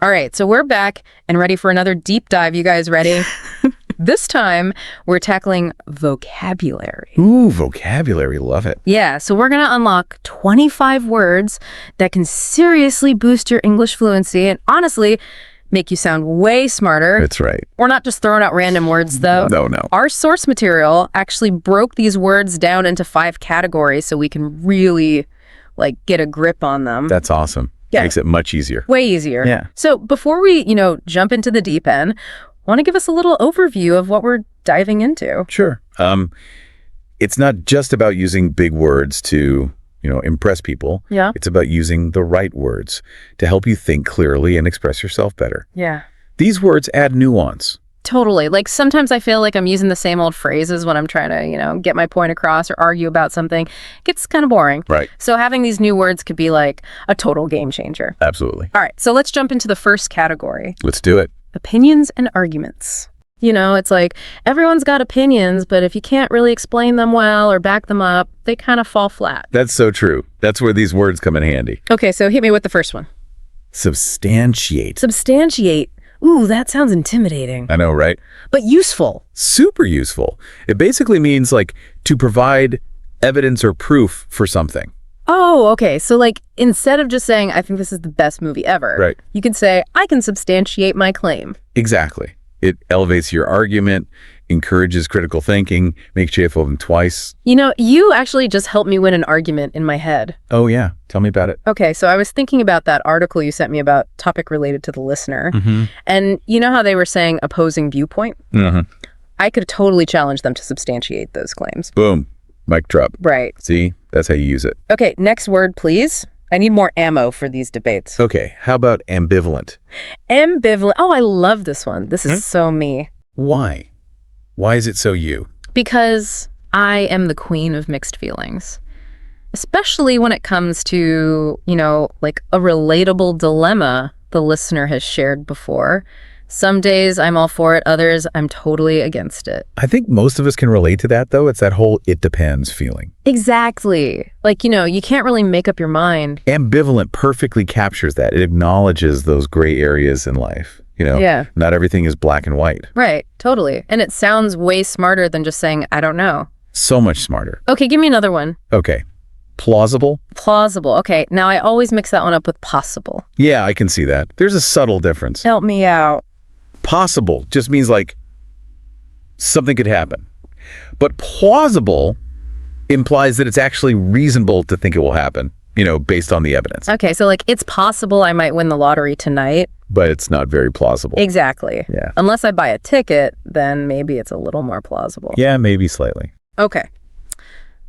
All right, so we're back and ready for another deep dive. You guys ready? This time, we're tackling vocabulary. Ooh, vocabulary. Love it. Yeah, so we're going to unlock 25 words that can seriously boost your English fluency and honestly make you sound way smarter. That's right. We're not just throwing out random words, though. No. Our source material actually broke these words down into 5 categories so we can really, get a grip on them. That's awesome. Yeah. Makes it much easier. Way easier. Yeah. So before we, jump into the deep end, want to give us a little overview of what we're diving into? Sure. It's not just about using big words to, impress people. Yeah. It's about using the right words to help you think clearly and express yourself better. Yeah. These words add nuance. Totally. Sometimes I feel like I'm using the same old phrases when I'm trying to, get my point across or argue about something. It gets kind of boring. Right. So having these new words could be like a total game changer. Absolutely. All right. So let's jump into the first category. Let's do it. Opinions and arguments. It's like everyone's got opinions, but if you can't really explain them well or back them up, they kind of fall flat. That's so true. That's where these words come in handy. Okay, so hit me with the first one. Substantiate. Substantiate. Ooh, that sounds intimidating. I know, right? But useful. Super useful. It basically means to provide evidence or proof for something. Oh, okay. So instead of just saying, I think this is the best movie ever, Right. You can say, I can substantiate my claim. Exactly. It elevates your argument, encourages critical thinking, makes you think twice. You actually just helped me win an argument in my head. Oh, yeah. Tell me about it. Okay, so I was thinking about that article you sent me about topic related to the listener. Mm-hmm. And you know how they were saying opposing viewpoint? Mm-hmm. I could totally challenge them to substantiate those claims. Boom. Mic drop. Right. See? That's how you use it. Okay, next word, please. I need more ammo for these debates. Okay. How about ambivalent? Ambivalent. Oh, I love this one. This is so me. Why? Why is it so you? Because I am the queen of mixed feelings. Especially when it comes to, a relatable dilemma the listener has shared before. Some days I'm all for it, others I'm totally against it. I think most of us can relate to that, though. It's that whole it depends feeling. Exactly. You can't really make up your mind. Ambivalent perfectly captures that. It acknowledges those gray areas in life. Yeah. Not everything is black and white. Right, totally. And it sounds way smarter than just saying, I don't know. So much smarter. Okay, give me another one. Okay. Plausible? Plausible. Okay, now I always mix that one up with possible. Yeah, I can see that. There's a subtle difference. Help me out. Possible just means something could happen. But plausible implies that it's actually reasonable to think it will happen, based on the evidence. Okay, so it's possible I might win the lottery tonight. But it's not very plausible. Exactly. Yeah. Unless I buy a ticket, then maybe it's a little more plausible. Yeah, maybe slightly. Okay.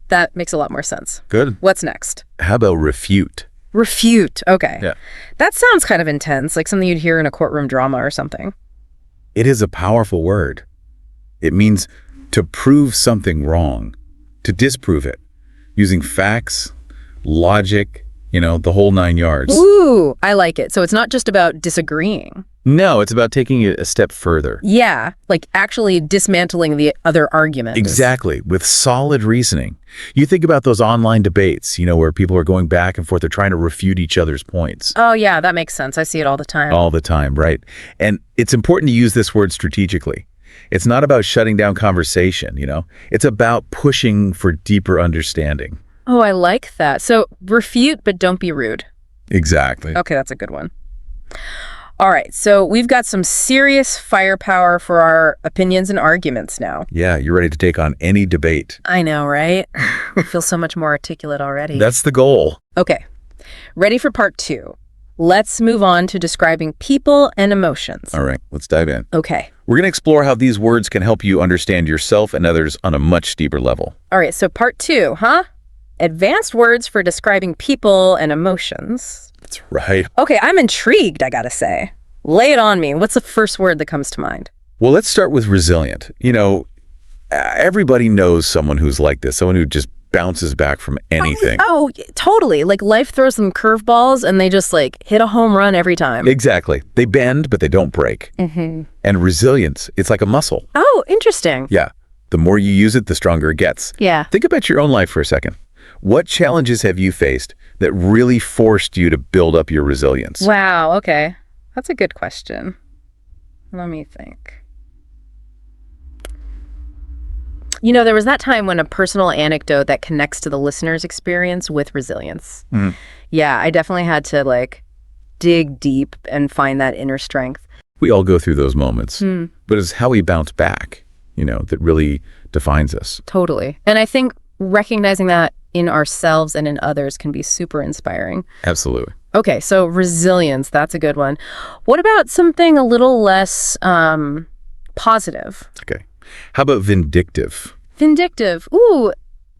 That makes a lot more sense. Good. What's next? How about refute? Refute. Okay. Yeah. That sounds kind of intense, like something you'd hear in a courtroom drama or something. It is a powerful word. It means to prove something wrong, to disprove it, using facts, logic, the whole 9 yards. Ooh, I like it. So it's not just about disagreeing. No, it's about taking it a step further. Yeah, actually dismantling the other argument. Exactly, with solid reasoning. You think about those online debates, where people are going back and forth, they're trying to refute each other's points. Oh, yeah, that makes sense. I see it all the time. All the time, right. And it's important to use this word strategically. It's not about shutting down conversation, It's about pushing for deeper understanding. Oh, I like that. So refute, but don't be rude. Exactly. Okay, that's a good one. All right, so we've got some serious firepower for our opinions and arguments now. Yeah, you're ready to take on any debate. I know, right? I feel so much more articulate already. That's the goal. Okay, ready for part 2. Let's move on to describing people and emotions. All right, let's dive in. Okay. We're going to explore how these words can help you understand yourself and others on a much deeper level. All right, so part 2, huh? Advanced words for describing people and emotions. That's right. Okay, I'm intrigued, I gotta say. Lay it on me. What's the first word that comes to mind? Well, let's start with resilient. Everybody knows someone who's like this, someone who just bounces back from anything. Oh, totally. Life throws them curveballs and they just hit a home run every time. Exactly. They bend, but they don't break. Mm-hmm. And resilience, it's like a muscle. Oh, interesting. Yeah. The more you use it, the stronger it gets. Yeah. Think about your own life for a second. What challenges have you faced that really forced you to build up your resilience? Wow, okay. That's a good question. Let me think. There was that time when a personal anecdote that connects to the listener's experience with resilience. Mhm. Yeah, I definitely had to dig deep and find that inner strength. We all go through those moments, but it's how we bounce back, that really defines us. Totally. And I think recognizing that in ourselves and in others can be super inspiring. Absolutely. Okay, so resilience, that's a good one. What about something a little less positive? Okay. How about vindictive? Vindictive. Ooh,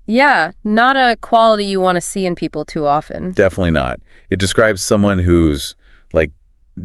yeah, not a quality you want to see in people too often. Definitely not. It describes someone who's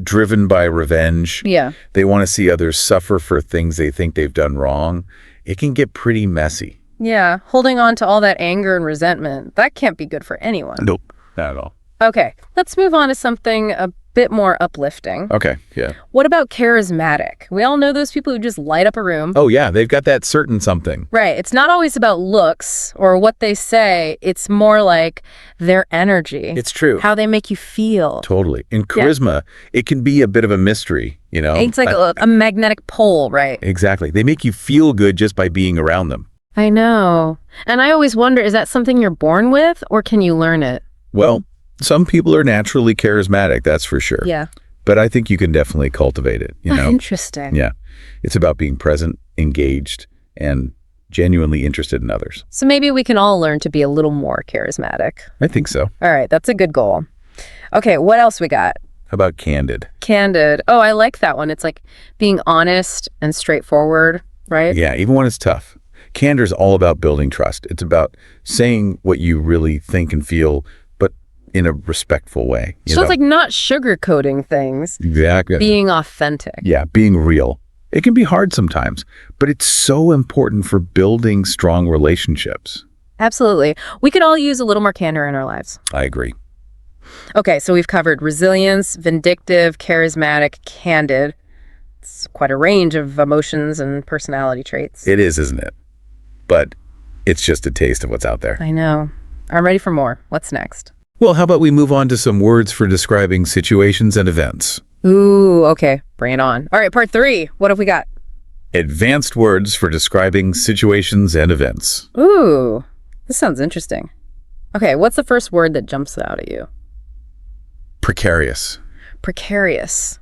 driven by revenge. Yeah. They want to see others suffer for things they think they've done wrong. It can get pretty messy. Yeah, holding on to all that anger and resentment, that can't be good for anyone. Nope, not at all. Okay, let's move on to something a bit more uplifting. Okay, yeah. What about charismatic? We all know those people who just light up a room. Oh, yeah, they've got that certain something. Right. It's not always about looks or what they say. It's more like their energy. It's true. How they make you feel. Totally. In charisma, it can be a bit of a mystery, It's like a magnetic pole, right? Exactly. They make you feel good just by being around them. I know. And I always wonder, is that something you're born with or can you learn it? Well, some people are naturally charismatic, that's for sure. Yeah. But I think you can definitely cultivate it, Interesting. Yeah. It's about being present, engaged, and genuinely interested in others. So maybe we can all learn to be a little more charismatic. I think so. All right, that's a good goal. Okay, what else we got? How about candid? Candid. Oh, I like that one. It's like being honest and straightforward, right? Yeah, even when it's tough. Candor is all about building trust. It's about saying what you really think and feel, but in a respectful way. So it's like not sugarcoating things. Exactly. Being authentic. Yeah, being real. It can be hard sometimes, but it's so important for building strong relationships. Absolutely. We could all use a little more candor in our lives. I agree. Okay, so we've covered resilience, vindictive, charismatic, candid. It's quite a range of emotions and personality traits. It is, isn't it? But it's just a taste of what's out there. I know. I'm ready for more. What's next? Well, how about we move on to some words for describing situations and events? Ooh, okay. Bring it on. All right, part 3. What have we got? Advanced words for describing situations and events. Ooh, this sounds interesting. Okay, what's the first word that jumps out at you? Precarious. Precarious.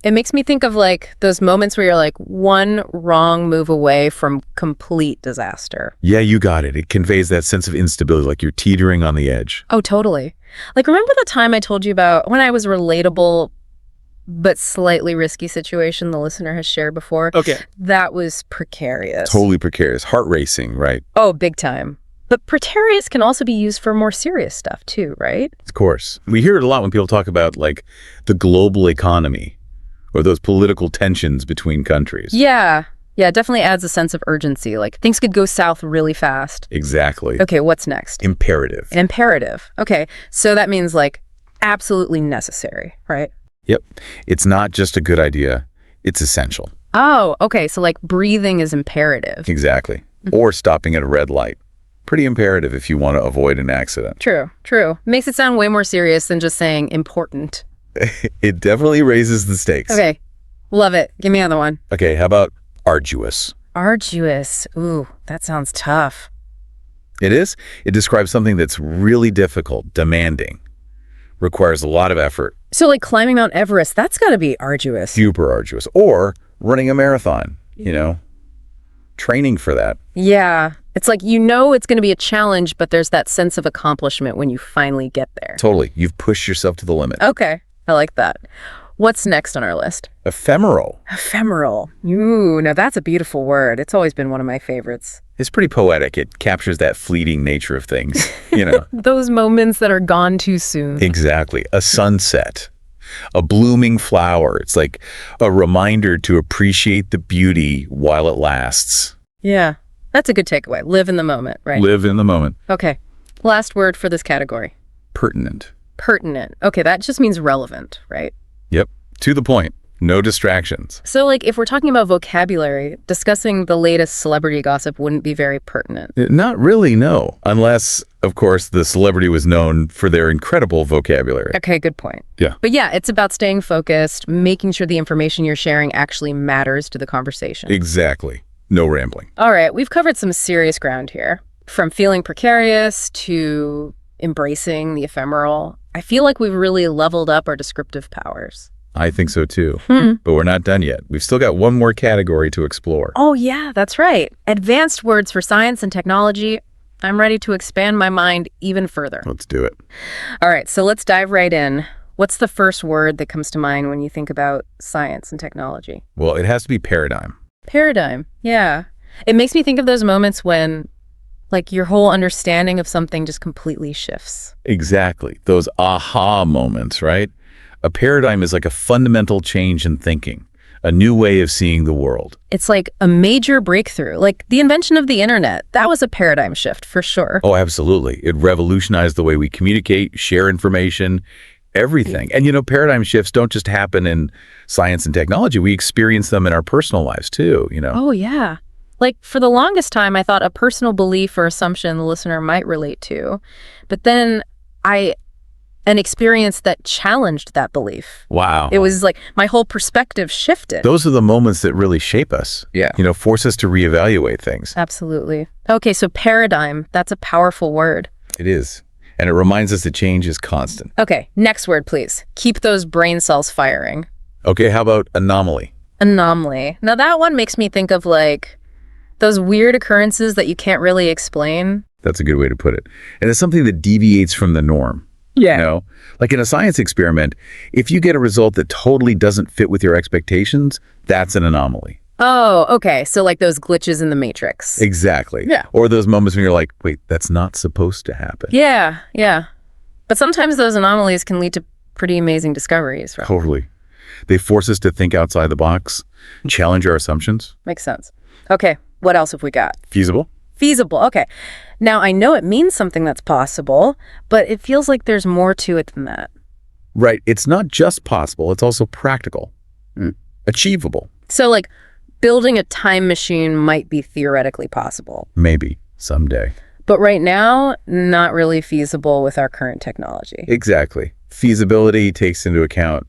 It makes me think of those moments where you're one wrong move away from complete disaster. Yeah, you got it. It conveys that sense of instability, like you're teetering on the edge. Oh, totally. Remember the time I told you about when I was relatable but slightly risky situation the listener has shared before? Okay. That was precarious. Totally precarious. Heart racing, right? Oh, big time. But precarious can also be used for more serious stuff too, right? Of course. We hear it a lot when people talk about the global economy or those political tensions between countries. Yeah. Yeah, it definitely adds a sense of urgency. Things could go south really fast. Exactly. Okay, what's next? Imperative. An imperative. Okay, so that means absolutely necessary, right? Yep. It's not just a good idea. It's essential. Oh, okay. So breathing is imperative. Exactly. Or stopping at a red light. Pretty imperative if you want to avoid an accident. True. Makes it sound way more serious than just saying important. It definitely raises the stakes. Okay. Love it. Give me another one. Okay, how about arduous? Arduous. Ooh, that sounds tough. It is. It describes something that's really difficult, demanding, requires a lot of effort. So climbing Mount Everest, that's got to be arduous. Super arduous. Or running a marathon, training for that. Yeah. It's it's going to be a challenge, but there's that sense of accomplishment when you finally get there. Totally. You've pushed yourself to the limit. Okay. I like that. What's next on our list? Ephemeral. Ephemeral. Ooh, now that's a beautiful word. It's always been one of my favorites. It's pretty poetic. It captures that fleeting nature of things, Those moments that are gone too soon. Exactly. A sunset, a blooming flower. It's like a reminder to appreciate the beauty while it lasts. Yeah, that's a good takeaway. Live in the moment, right? Live in the moment. Okay. Last word for this category. Pertinent. Pertinent. Okay, that just means relevant, right? Yep. To the point. No distractions. So, like, if we're talking about vocabulary, discussing the latest celebrity gossip wouldn't be very pertinent. Not really, no. Unless, of course, the celebrity was known for their incredible vocabulary. Okay, good point. Yeah. But yeah, it's about staying focused, making sure the information you're sharing actually matters to the conversation. Exactly. No rambling. All right, we've covered some serious ground here. From feeling precarious to embracing the ephemeral. I feel like we've really leveled up our descriptive powers. I think so too. But we're not done yet. We've still got one more category to explore. Oh yeah, that's right. Advanced words for science and technology. I'm ready to expand my mind even further. Let's do it. All right, so let's dive right in. What's the first word that comes to mind when you think about science and technology? Well, it has to be paradigm. Paradigm, yeah. It makes me think of those moments when, like, your whole understanding of something just completely shifts. Exactly. Those aha moments, right? A paradigm is like a fundamental change in thinking, a new way of seeing the world. It's like a major breakthrough, like the invention of the internet. That was a paradigm shift for sure. Oh, absolutely. It revolutionized the way we communicate, share information, everything. And, paradigm shifts don't just happen in science and technology. We experience them in our personal lives too, Oh, yeah. Like, for the longest time, I thought a personal belief or assumption the listener might relate to. But then an experience that challenged that belief. Wow. It was like my whole perspective shifted. Those are the moments that really shape us. Yeah. Force us to reevaluate things. Absolutely. Okay, so paradigm, that's a powerful word. It is. And it reminds us that change is constant. Okay, next word, please. Keep those brain cells firing. Okay, how about anomaly? Anomaly. Now that one makes me think of like those weird occurrences that you can't really explain. That's a good way to put it. And it's something that deviates from the norm. Yeah. Like in a science experiment, if you get a result that totally doesn't fit with your expectations, that's an anomaly. Oh, okay. So like those glitches in the matrix. Exactly. Yeah. Or those moments when you're like, wait, that's not supposed to happen. Yeah, yeah. But sometimes those anomalies can lead to pretty amazing discoveries, right? Totally. They force us to think outside the box, challenge our assumptions. Makes sense. Okay, what else have we got? Feasible? Feasible, okay. Now, I know it means something that's possible, but it feels like there's more to it than that. Right. It's not just possible, it's also practical. Achievable. So, like, building a time machine might be theoretically possible. Maybe. Someday. But right now, not really feasible with our current technology. Exactly. Feasibility takes into account,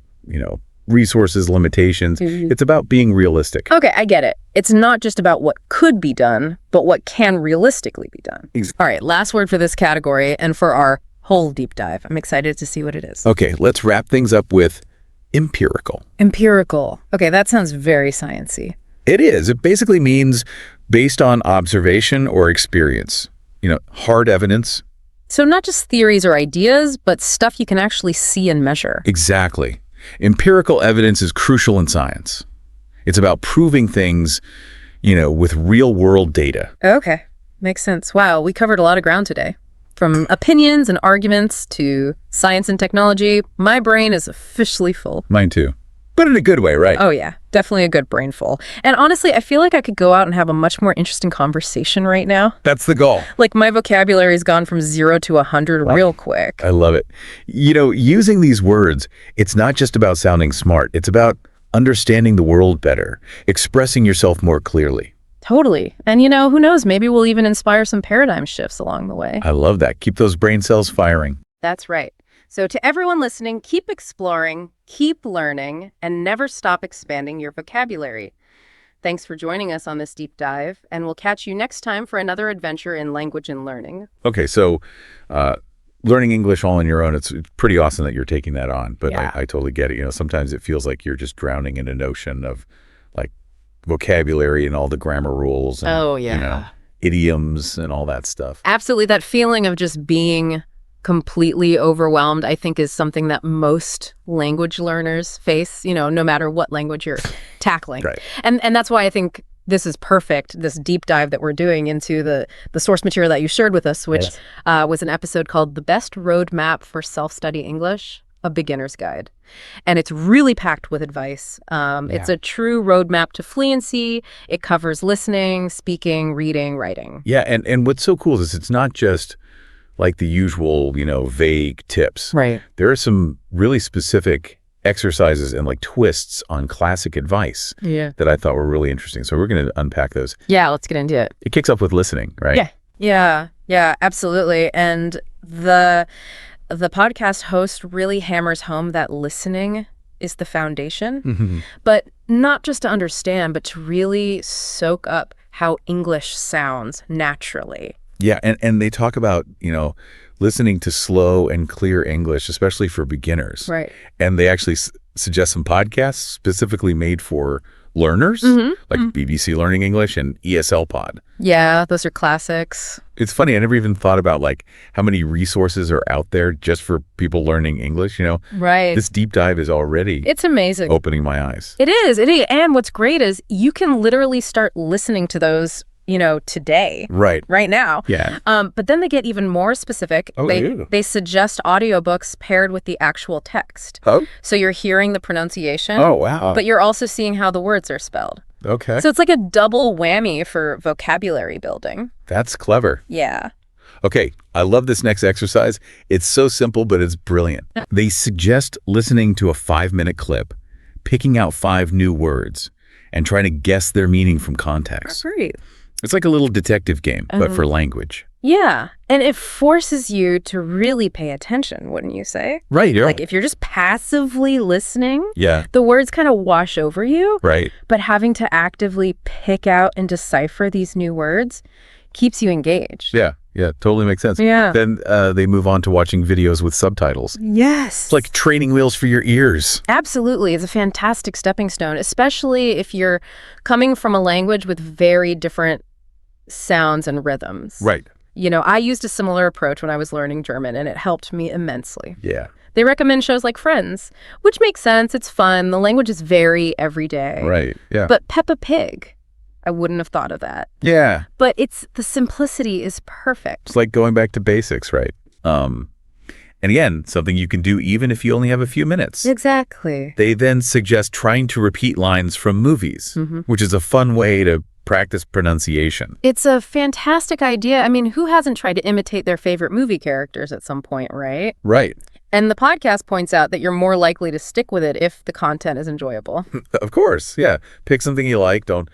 resources, limitations. It's about being realistic. Okay, I get it. It's not just about what could be done, but what can realistically be done. All right, last word for this category and for our whole deep dive. I'm excited to see what it is. Okay, let's wrap things up with empirical. Empirical. Okay, that sounds very sciencey. It is. It basically means based on observation or experience. Hard evidence. So not just theories or ideas, but stuff you can actually see and measure. Exactly. Empirical evidence is crucial in science. It's about proving things, with real-world data. Okay, makes sense. Wow, we covered a lot of ground today. From opinions and arguments to science and technology, my brain is officially full. Mine too. But in a good way, right? Oh yeah, definitely a good brain full. And honestly, I feel like I could go out and have a much more interesting conversation right now. That's the goal. Like my vocabulary's gone from 0 to 100 real quick. I love it. Using these words, it's not just about sounding smart. It's about understanding the world better, expressing yourself more clearly. Totally. And who knows, maybe we'll even inspire some paradigm shifts along the way. I love that. Keep those brain cells firing. That's right. So to everyone listening, keep exploring, keep learning, and never stop expanding your vocabulary. Thanks for joining us on this deep dive, and we'll catch you next time for another adventure in language and learning. Okay, so learning English all on your own, it's pretty awesome that you're taking that on, but Yeah. I totally get it. Sometimes it feels like you're just drowning in a notion of like vocabulary and all the grammar rules and Oh, yeah. idioms and all that stuff. Absolutely. That feeling of just being completely overwhelmed, I think, is something that most language learners face, no matter what language you're tackling. Right. And that's why I think this is perfect, this deep dive that we're doing into the source material that you shared with us, which was an episode called The Best Roadmap for Self-Study English, a Beginner's Guide. And it's really packed with advice. It's a true roadmap to fluency. It covers listening, speaking, reading, writing. Yeah, and what's so cool is it's not just like the usual, vague tips. Right. There are some really specific exercises and like twists on classic advice that I thought were really interesting. So we're going to unpack those. Yeah, let's get into it. It kicks off with listening, right? Yeah, absolutely. And the podcast host really hammers home that listening is the foundation, but not just to understand, but to really soak up how English sounds naturally. Yeah, and they talk about, listening to slow and clear English, especially for beginners. Right. And they actually suggest some podcasts specifically made for learners, like BBC Learning English and ESL Pod. Yeah, those are classics. It's funny, I never even thought about like how many resources are out there just for people learning English, Right. This deep dive is already It's amazing. opening my eyes. It is. And what's great is you can literally start listening to those today. Right now. Yeah. But then they get even more specific. Oh, they suggest audiobooks paired with the actual text. Oh? So you're hearing the pronunciation. Oh, wow. But you're also seeing how the words are spelled. Okay. So it's like a double whammy for vocabulary building. That's clever. Yeah. Okay, I love this next exercise. It's so simple, but it's brilliant. They suggest listening to a 5-minute clip, picking out 5 new words, and trying to guess their meaning from context. Great. It's like a little detective game, but for language. Yeah. And it forces you to really pay attention, wouldn't you say? Right. Yeah. Like if you're just passively listening, Yeah. the words kind of wash over you. Right. But having to actively pick out and decipher these new words keeps you engaged. Yeah. Yeah. Totally makes sense. Yeah. Then they move on to watching videos with subtitles. Yes. It's like training wheels for your ears. Absolutely. It's a fantastic stepping stone, especially if you're coming from a language with very different sounds and rhythms. Right. I used a similar approach when I was learning German, and it helped me immensely. Yeah. They recommend shows like Friends, which makes sense. It's fun. The languages vary every day. Right. Yeah. But Peppa Pig, I wouldn't have thought of that. Yeah. But the simplicity is perfect. It's like going back to basics, right? And again, something you can do even if you only have a few minutes. Exactly. They then suggest trying to repeat lines from movies, which is a fun way to practice pronunciation. It's a fantastic idea. I mean, who hasn't tried to imitate their favorite movie characters at some point, right? Right. And the podcast points out that you're more likely to stick with it if the content is enjoyable. Of course, yeah. Pick something you like. Don't,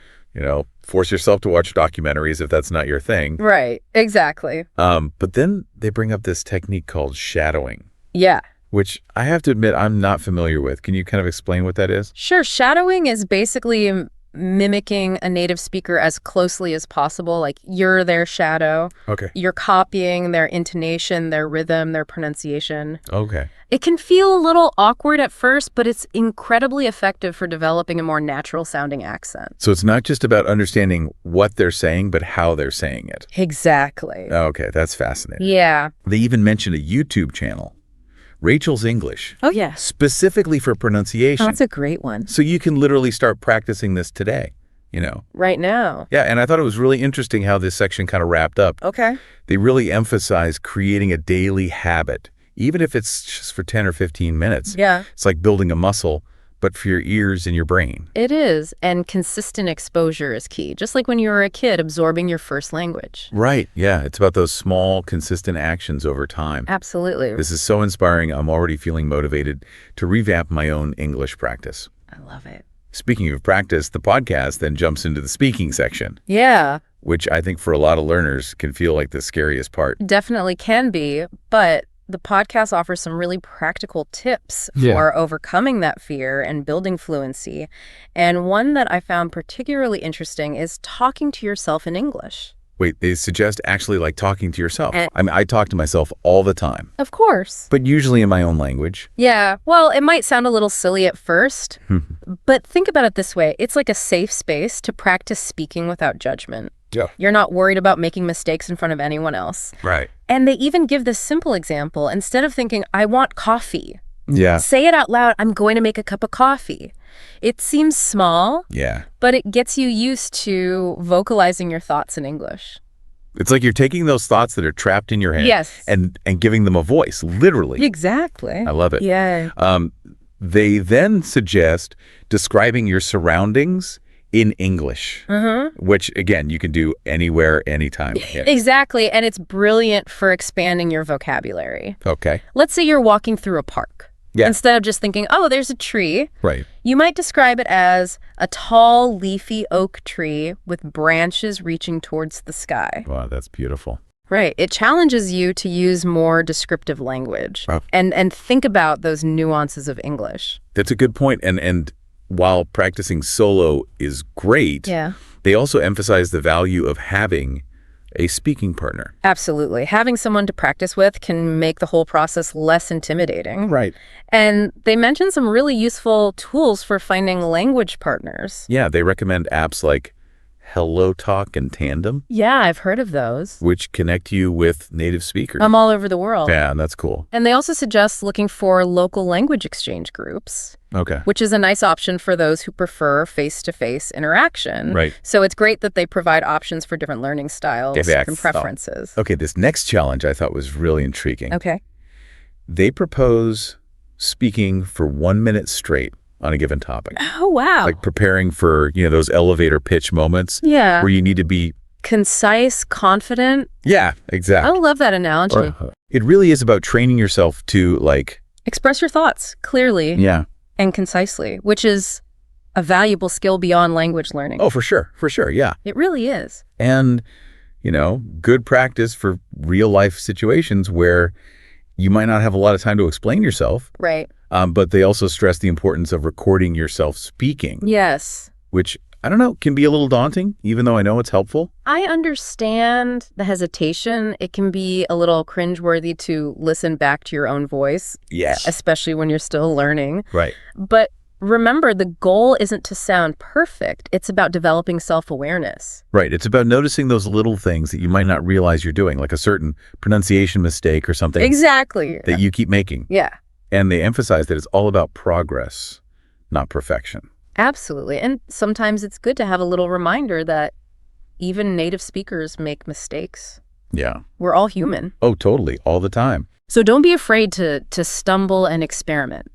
force yourself to watch documentaries if that's not your thing. Right, exactly. But then they bring up this technique called shadowing. Yeah. Which I have to admit I'm not familiar with. Can you kind of explain what that is? Sure. Shadowing is basically mimicking a native speaker as closely as possible. Like you're their shadow. Okay. You're copying their intonation, their rhythm, their pronunciation. Okay. It can feel a little awkward at first, but it's incredibly effective for developing a more natural sounding accent. So it's not just about understanding what they're saying, but how they're saying it. Exactly. Okay, that's fascinating. Yeah. They even mentioned a YouTube channel, Rachel's English, Oh, yeah. specifically for pronunciation. Oh, that's a great one. So you can literally start practicing this today, Right now. Yeah, and I thought it was really interesting how this section kind of wrapped up. Okay. They really emphasize creating a daily habit, even if it's just for 10 or 15 minutes. Yeah. It's like building a muscle, but for your ears and your brain. It is. And consistent exposure is key. Just like when you were a kid absorbing your first language. Right. Yeah. It's about those small, consistent actions over time. Absolutely. This is so inspiring. I'm already feeling motivated to revamp my own English practice. I love it. Speaking of practice, the podcast then jumps into the speaking section, Yeah, which I think for a lot of learners can feel like the scariest part. definitely can be. But the podcast offers some really practical tips for overcoming that fear and building fluency. And one that I found particularly interesting is talking to yourself in English. Wait, they suggest actually like talking to yourself. And- I mean, I talk to myself all the time, Of course. but usually in my own language. Yeah, well, it might sound a little silly at first, but think about it this way. It's like a safe space to practice speaking without judgment. Yeah. You're not worried about making mistakes in front of anyone else. Right. And they even give this simple example. Instead of thinking, I want coffee, Yeah. say it out loud, I'm going to make a cup of coffee. It seems small, Yeah. but it gets you used to vocalizing your thoughts in English. It's like you're taking those thoughts that are trapped in your head Yes. and giving them a voice, literally. Exactly. I love it. Yeah. They then suggest describing your surroundings in English, which, again, you can do anywhere, anytime. Yeah. Exactly. And it's brilliant for expanding your vocabulary. Okay. Let's say you're walking through a park. Yeah. Instead of just thinking, oh, there's a tree, Right. you might describe it as a tall, leafy oak tree with branches reaching towards the sky. Wow, that's beautiful. Right. It challenges you to use more descriptive language Wow. and think about those nuances of English. That's a good point. And while practicing solo is great, Yeah. they also emphasize the value of having a speaking partner. Absolutely. Having someone to practice with can make the whole process less intimidating. Right. And they mention some really useful tools for finding language partners. Yeah, they recommend apps like Hello Talk and Tandem, Yeah, I've heard of those. which connect you with native speakers. I'm all over the world. Yeah, that's cool. And they also suggest looking for local language exchange groups, Okay. which is a nice option for those who prefer face-to-face interaction. Right. So it's great that they provide options for different learning styles Exact- and preferences. Okay, this next challenge I thought was really intriguing. Okay. They propose speaking for 1 minute straight on a given topic. Oh, wow. Like preparing for, those elevator pitch moments Yeah. where you need to be. Concise, confident. Yeah, I exactly. love that analogy. It really is about training yourself to Express your thoughts clearly yeah. and concisely, which is a valuable skill beyond language learning. Oh, for sure. For sure. Yeah. It really is. And, good practice for real life situations where you might not have a lot of time to explain yourself. Right. But they also stress the importance of recording yourself speaking, Yes. which, I don't know, can be a little daunting, even though I know it's helpful. I understand the hesitation. It can be a little cringeworthy to listen back to your own voice, Yes. especially when you're still learning. Right. But remember, the goal isn't to sound perfect. It's about developing self-awareness. Right. It's about noticing those little things that you might not realize you're doing, like a certain pronunciation mistake or something Exactly. that you keep making. Yeah, And they emphasize that it's all about progress, not perfection. absolutely. And sometimes it's good to have a little reminder that even native speakers make mistakes. Yeah. We're all human. Oh, totally. All the time. So don't be afraid to stumble and experiment.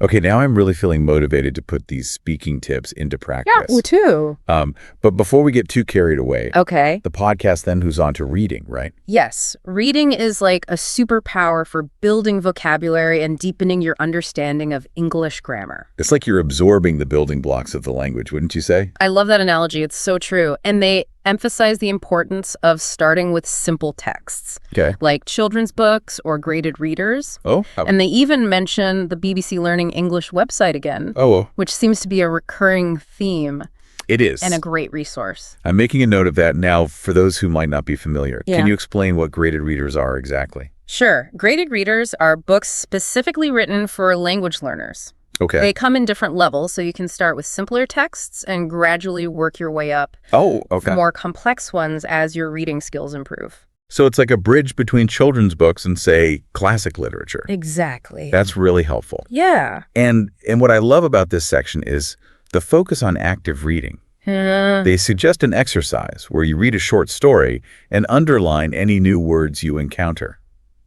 Okay, now I'm really feeling motivated to put these speaking tips into practice. too. But before we get too carried away, Okay. the podcast then who's on to reading, right? Yes, reading is like a superpower for building vocabulary and deepening your understanding of English grammar. It's like you're absorbing the building blocks of the language, wouldn't you say? I love that analogy. It's so true. And they emphasize the importance of starting with simple texts, Okay. like children's books or graded readers. Oh? And they even mention the BBC Learning English website again, Oh, which seems to be a recurring theme it is. and a great resource. I'm making a note of that now for those who might not be familiar. Yeah. Can you explain what graded readers are exactly? Sure. Graded readers are books specifically written for language learners. Okay. They come in different levels, so you can start with simpler texts and gradually work your way up Oh, to okay. more complex ones as your reading skills improve. So it's like a bridge between children's books and, say, classic literature. Exactly. That's really helpful. Yeah. And what I love about this section is the focus on active reading. They suggest an exercise where you read a short story and underline any new words you encounter.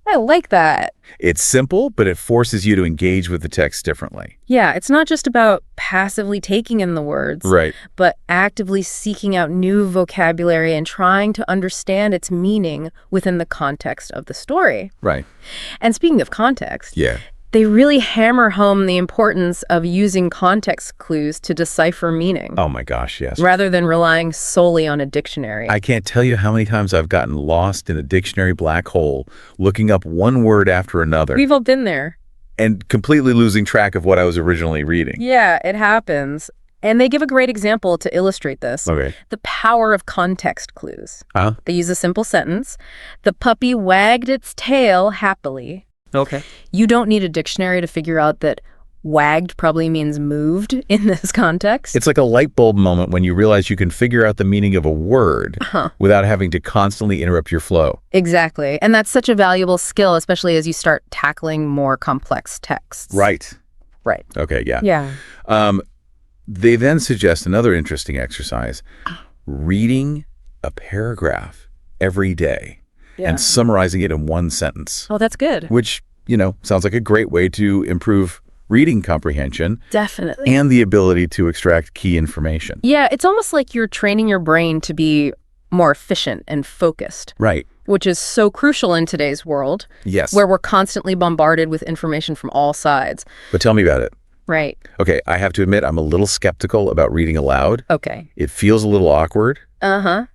I like that. It's simple, but it forces you to engage with the text differently. Yeah, it's not just about passively taking in the words, Right. but actively seeking out new vocabulary and trying to understand its meaning within the context of the story. Right. And speaking of context, Yeah. they really hammer home the importance of using context clues to decipher meaning, Oh my gosh, yes. rather than relying solely on a dictionary. I can't tell you how many times I've gotten lost in a dictionary black hole, looking up one word after another We've all been there. and completely losing track of what I was originally reading. Yeah, it happens. And they give a great example to illustrate this. Okay. The power of context clues. Huh? They use a simple sentence. The puppy wagged its tail happily. Okay. You don't need a dictionary to figure out that wagged probably means moved in this context. It's like a light bulb moment when you realize you can figure out the meaning of a word without having to constantly interrupt your flow. Exactly. And that's such a valuable skill, especially as you start tackling more complex texts. Right. Right. Okay, yeah. Yeah. They then suggest another interesting exercise, reading a paragraph every day and summarizing it in one sentence, Oh, that's good. which, sounds like a great way to improve reading comprehension Definitely. and the ability to extract key information. Yeah, it's almost like you're training your brain to be more efficient and focused. Right. which is so crucial in today's world, Yes. where we're constantly bombarded with information from all sides. But tell me about it. Right. Okay, I have to admit, I'm a little skeptical about reading aloud. Okay. It feels a little awkward Uh-huh.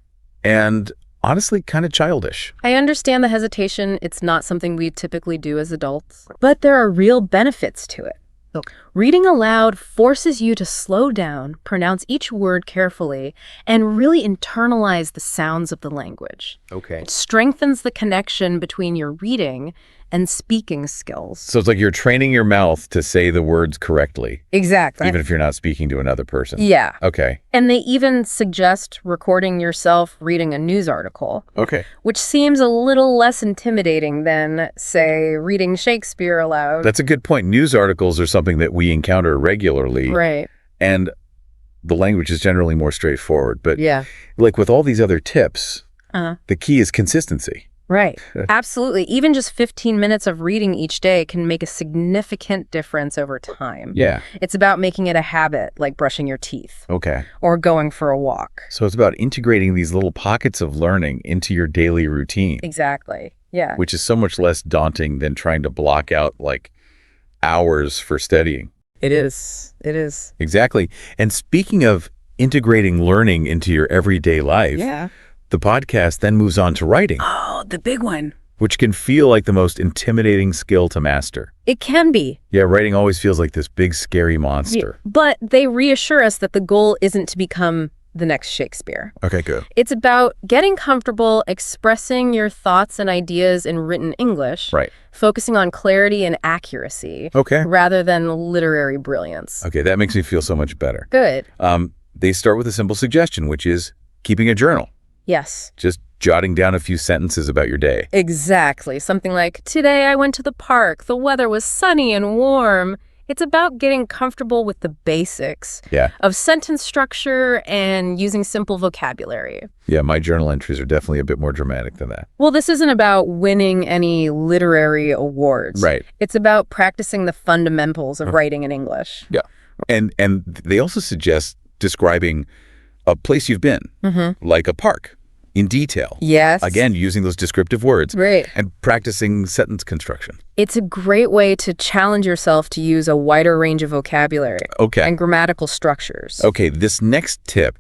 and honestly kind of childish. I understand the hesitation. It's not something we typically do as adults. But there are real benefits to it. Look, reading aloud forces you to slow down, pronounce each word carefully, and really internalize the sounds of the language. Okay. It strengthens the connection between your reading and speaking skills. So it's like you're training your mouth to say the words correctly, Exactly. even if you're not speaking to another person. Yeah. Okay. And they even suggest recording yourself reading a news article, Okay. which seems a little less intimidating than, say, reading Shakespeare aloud. That's a good point. News articles are something that we encounter regularly. Right. And the language is generally more straightforward. But Yeah. like with all these other tips, Uh-huh. the key is consistency. Right. Absolutely. Even just 15 minutes of reading each day can make a significant difference over time. Yeah. It's about making it a habit, like brushing your teeth Okay. or going for a walk. So it's about integrating these little pockets of learning into your daily routine, Exactly. Yeah. which is so much less daunting than trying to block out like hours for studying. It is. It is. Exactly. And speaking of integrating learning into your everyday life, Yeah. the podcast then moves on to writing, Oh, the big one. which can feel like the most intimidating skill to master. It can be. Yeah, writing always feels like this big, scary monster. But they reassure us that the goal isn't to become the next Shakespeare. Okay, good. It's about getting comfortable expressing your thoughts and ideas in written English, Right. focusing on clarity and accuracy Okay. rather than literary brilliance. Okay, that makes me feel so much better. Good. They start with a simple suggestion, which is keeping a journal. Yes. Just jotting down a few sentences about your day. Exactly. Something like, today I went to the park. The weather was sunny and warm. It's about getting comfortable with the basics Yeah. of sentence structure and using simple vocabulary. Yeah, my journal entries are definitely a bit more dramatic than that. Well, this isn't about winning any literary awards. Right. It's about practicing the fundamentals of writing in English. Yeah. And they also suggest describing a place you've been, like a park, in detail. Yes. Again, using those descriptive words. Right. And practicing sentence construction. It's a great way to challenge yourself to use a wider range of vocabulary Okay. and grammatical structures. Okay, this next tip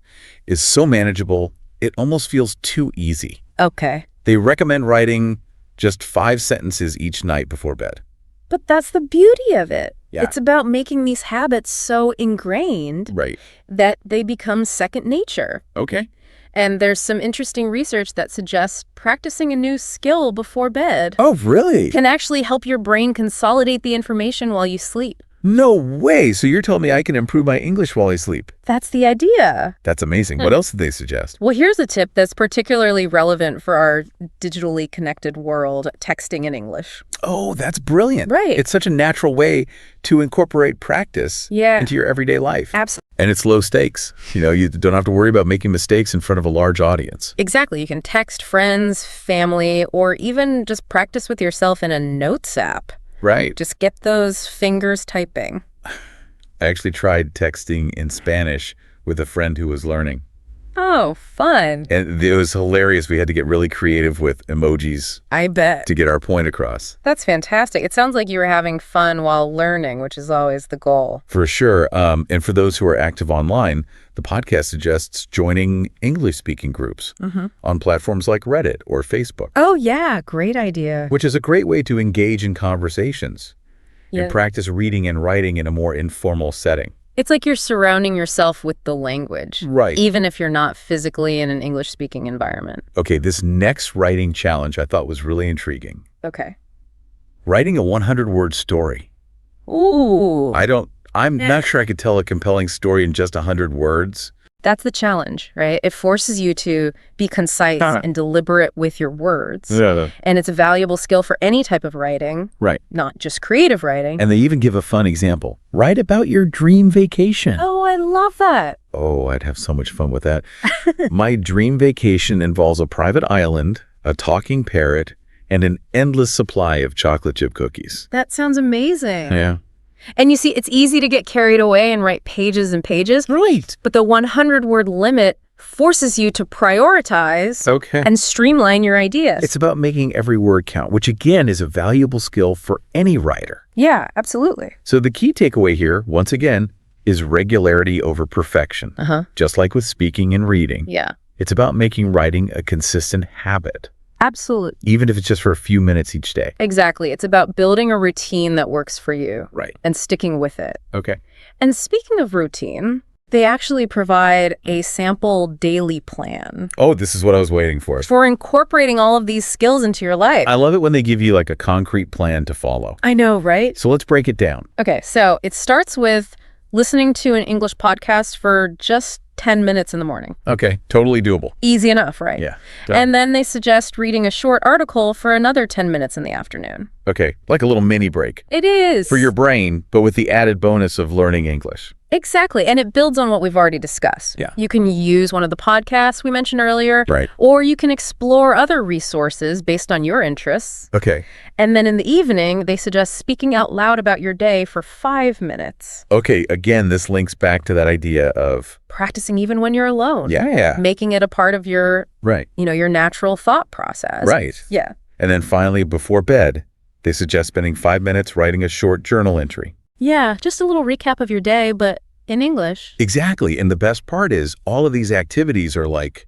is so manageable, it almost feels too easy. Okay. They recommend writing just 5 sentences each night before bed. But that's the beauty of it. Yeah. It's about making these habits so ingrained Right. that they become second nature. Okay. And there's some interesting research that suggests practicing a new skill before bed Oh, really? can actually help your brain consolidate the information while you sleep. No way. So you're telling me I can improve my English while I sleep? That's the idea. That's amazing. What else did they suggest? Well, here's a tip that's particularly relevant for our digitally connected world, texting in English. Oh, that's brilliant. Right. It's such a natural way to incorporate practice Yeah. into your everyday life. Absolutely. And it's low stakes. You know, you don't have to worry about making mistakes in front of a large audience. Exactly. You can text friends, family, or even just practice with yourself in a notes app. Right. Just get those fingers typing. I actually tried texting in Spanish with a friend who was learning. Oh, fun. And it was hilarious. We had to get really creative with emojis I bet. to get our point across. That's fantastic. It sounds like you were having fun while learning, which is always the goal. For sure. And for those who are active online, the podcast suggests joining English-speaking groups on platforms like Reddit or Facebook, Oh, yeah. Great idea. which is a great way to engage in conversations Yeah. and practice reading and writing in a more informal setting. It's like you're surrounding yourself with the language. Right. Even if you're not physically in an English-speaking environment. Okay, this next writing challenge I thought was really intriguing. Okay. Writing a 100-word story. Ooh. I'm not sure I could tell a compelling story in just 100 words. That's the challenge, right? It forces you to be concise and deliberate with your words. Yeah. And it's a valuable skill for any type of writing, Right. not just creative writing. And they even give a fun example. Write about your dream vacation. Oh, I love that. Oh, I'd have so much fun with that. My dream vacation involves a private island, a talking parrot, and an endless supply of chocolate chip cookies. That sounds amazing. Yeah. And you see, it's easy to get carried away and write pages and pages, Right. but the 100-word limit forces you to prioritize Okay. and streamline your ideas. It's about making every word count, which again is a valuable skill for any writer. Yeah, absolutely. So the key takeaway here, once again, is regularity over perfection. Just like with speaking and reading. Yeah, It's about making writing a consistent habit, absolutely. even if it's just for a few minutes each day. Exactly. It's about building a routine that works for you Right. and sticking with it. Okay. And speaking of routine, they actually provide a sample daily plan Oh, this is what I was waiting for. for incorporating all of these skills into your life. I love it when they give you like a concrete plan to follow. I know, right? So let's break it down. Okay, so it starts with listening to an English podcast for just 10 minutes in the morning. Okay. Totally doable. Easy enough, right? Yeah. Done. And then they suggest reading a short article for another 10 minutes in the afternoon. Okay. Like a little mini break It is. for your brain, but with the added bonus of learning English. Exactly. And it builds on what we've already discussed. Yeah. You can use one of the podcasts we mentioned earlier. Right. Or you can explore other resources based on your interests. Okay. And then in the evening, they suggest speaking out loud about your day for 5 minutes. Okay. Again, this links back to that idea of, Practicing even when you're alone. yeah. Making it a part of your, Right. your natural thought process. Right. Yeah. And then finally, before bed, they suggest spending 5 minutes writing a short journal entry. Yeah, just a little recap of your day, but in English. Exactly. And the best part is all of these activities are like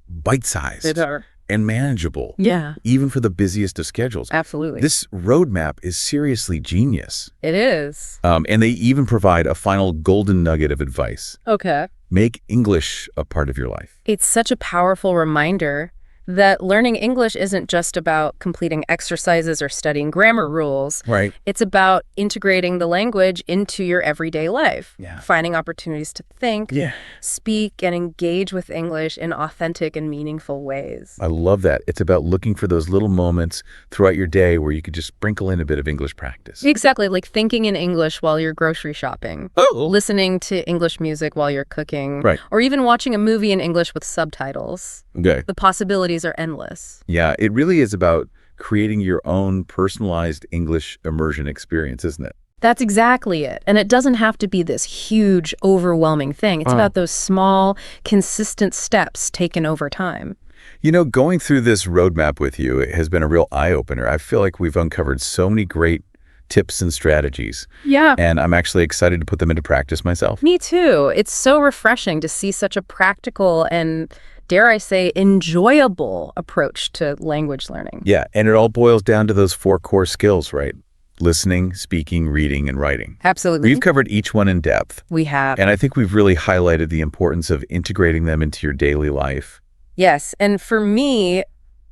bite-sized are. and manageable, Yeah, even for the busiest of schedules. absolutely. This roadmap is seriously genius. It is. And they even provide a final golden nugget of advice. Okay. Make English a part of your life. It's such a powerful reminder that learning English isn't just about completing exercises or studying grammar rules. Right. It's about integrating the language into your everyday life, Yeah. finding opportunities to think, Yeah. speak, and engage with English in authentic and meaningful ways. I love that. It's about looking for those little moments throughout your day where you could just sprinkle in a bit of English practice. Exactly, like thinking in English while you're grocery shopping, listening to English music while you're cooking, Right. or even watching a movie in English with subtitles. Okay. The possibilities are endless. Yeah, it really is about creating your own personalized English immersion experience, isn't it? That's exactly it. And it doesn't have to be this huge, overwhelming thing. It's about those small, consistent steps taken over time. You know, going through this roadmap with you has been a real eye-opener. I feel like we've uncovered so many great tips and strategies, Yeah. and I'm actually excited to put them into practice myself. Me too. It's so refreshing to see such a practical and, dare I say, enjoyable approach to language learning. Yeah, and it all boils down to those 4 core skills, right? Listening, speaking, reading, and writing. Absolutely. We've covered each one in depth, We have. and I think we've really highlighted the importance of integrating them into your daily life. Yes. And for me,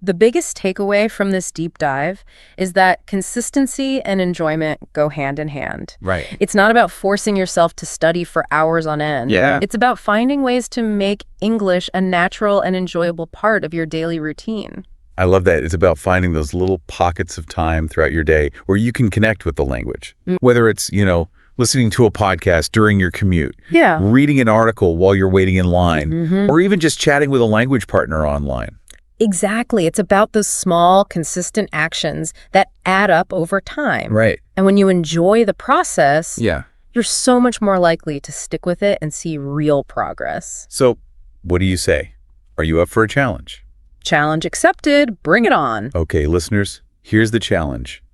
the biggest takeaway from this deep dive is that consistency and enjoyment go hand in hand. Right. It's not about forcing yourself to study for hours on end. Yeah. It's about finding ways to make English a natural and enjoyable part of your daily routine. I love that. It's about finding those little pockets of time throughout your day where you can connect with the language. Whether it's, listening to a podcast during your commute, Yeah. reading an article while you're waiting in line, or even just chatting with a language partner online. Exactly. It's about those small, consistent actions that add up over time. Right. And when you enjoy the process, Yeah. you're so much more likely to stick with it and see real progress. So what do you say? Are you up for a challenge? Challenge accepted. Bring it on. Okay, listeners, here's the challenge.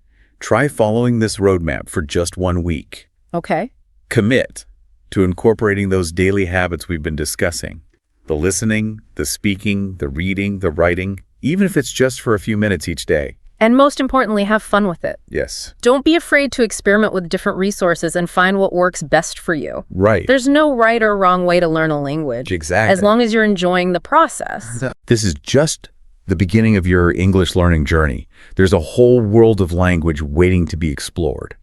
Try following this roadmap for just 1 week. Okay. Commit to incorporating those daily habits we've been discussing. The listening, the speaking, the reading, the writing, even if it's just for a few minutes each day. And most importantly, have fun with it. Yes. Don't be afraid to experiment with different resources and find what works best for you. Right. There's no right or wrong way to learn a language. Exactly. As long as you're enjoying the process. This is just the beginning of your English learning journey. There's a whole world of language waiting to be explored.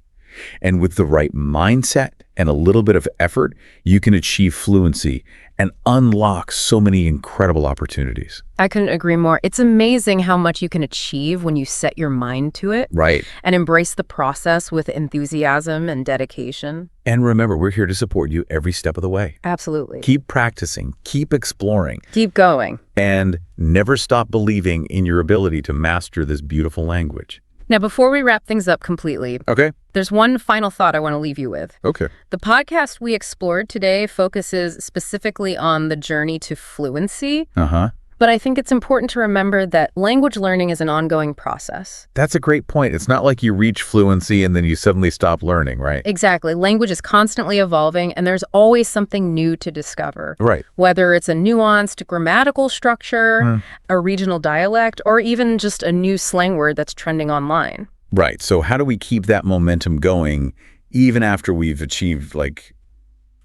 And with the right mindset and a little bit of effort, you can achieve fluency and unlock so many incredible opportunities. I couldn't agree more. It's amazing how much you can achieve when you set your mind to it Right. and embrace the process with enthusiasm and dedication. And remember, we're here to support you every step of the way. Absolutely. Keep practicing, keep exploring, Keep going. and never stop believing in your ability to master this beautiful language. Now, before we wrap things up completely, Okay. there's one final thought I want to leave you with. Okay. The podcast we explored today focuses specifically on the journey to fluency, Uh-huh. but I think it's important to remember that language learning is an ongoing process. That's a great point. It's not like you reach fluency and then you suddenly stop learning, right? Exactly. Language is constantly evolving, and there's always something new to discover. Right. Whether it's a nuanced grammatical structure, a regional dialect, or even just a new slang word that's trending online. Right. So how do we keep that momentum going even after we've achieved, like,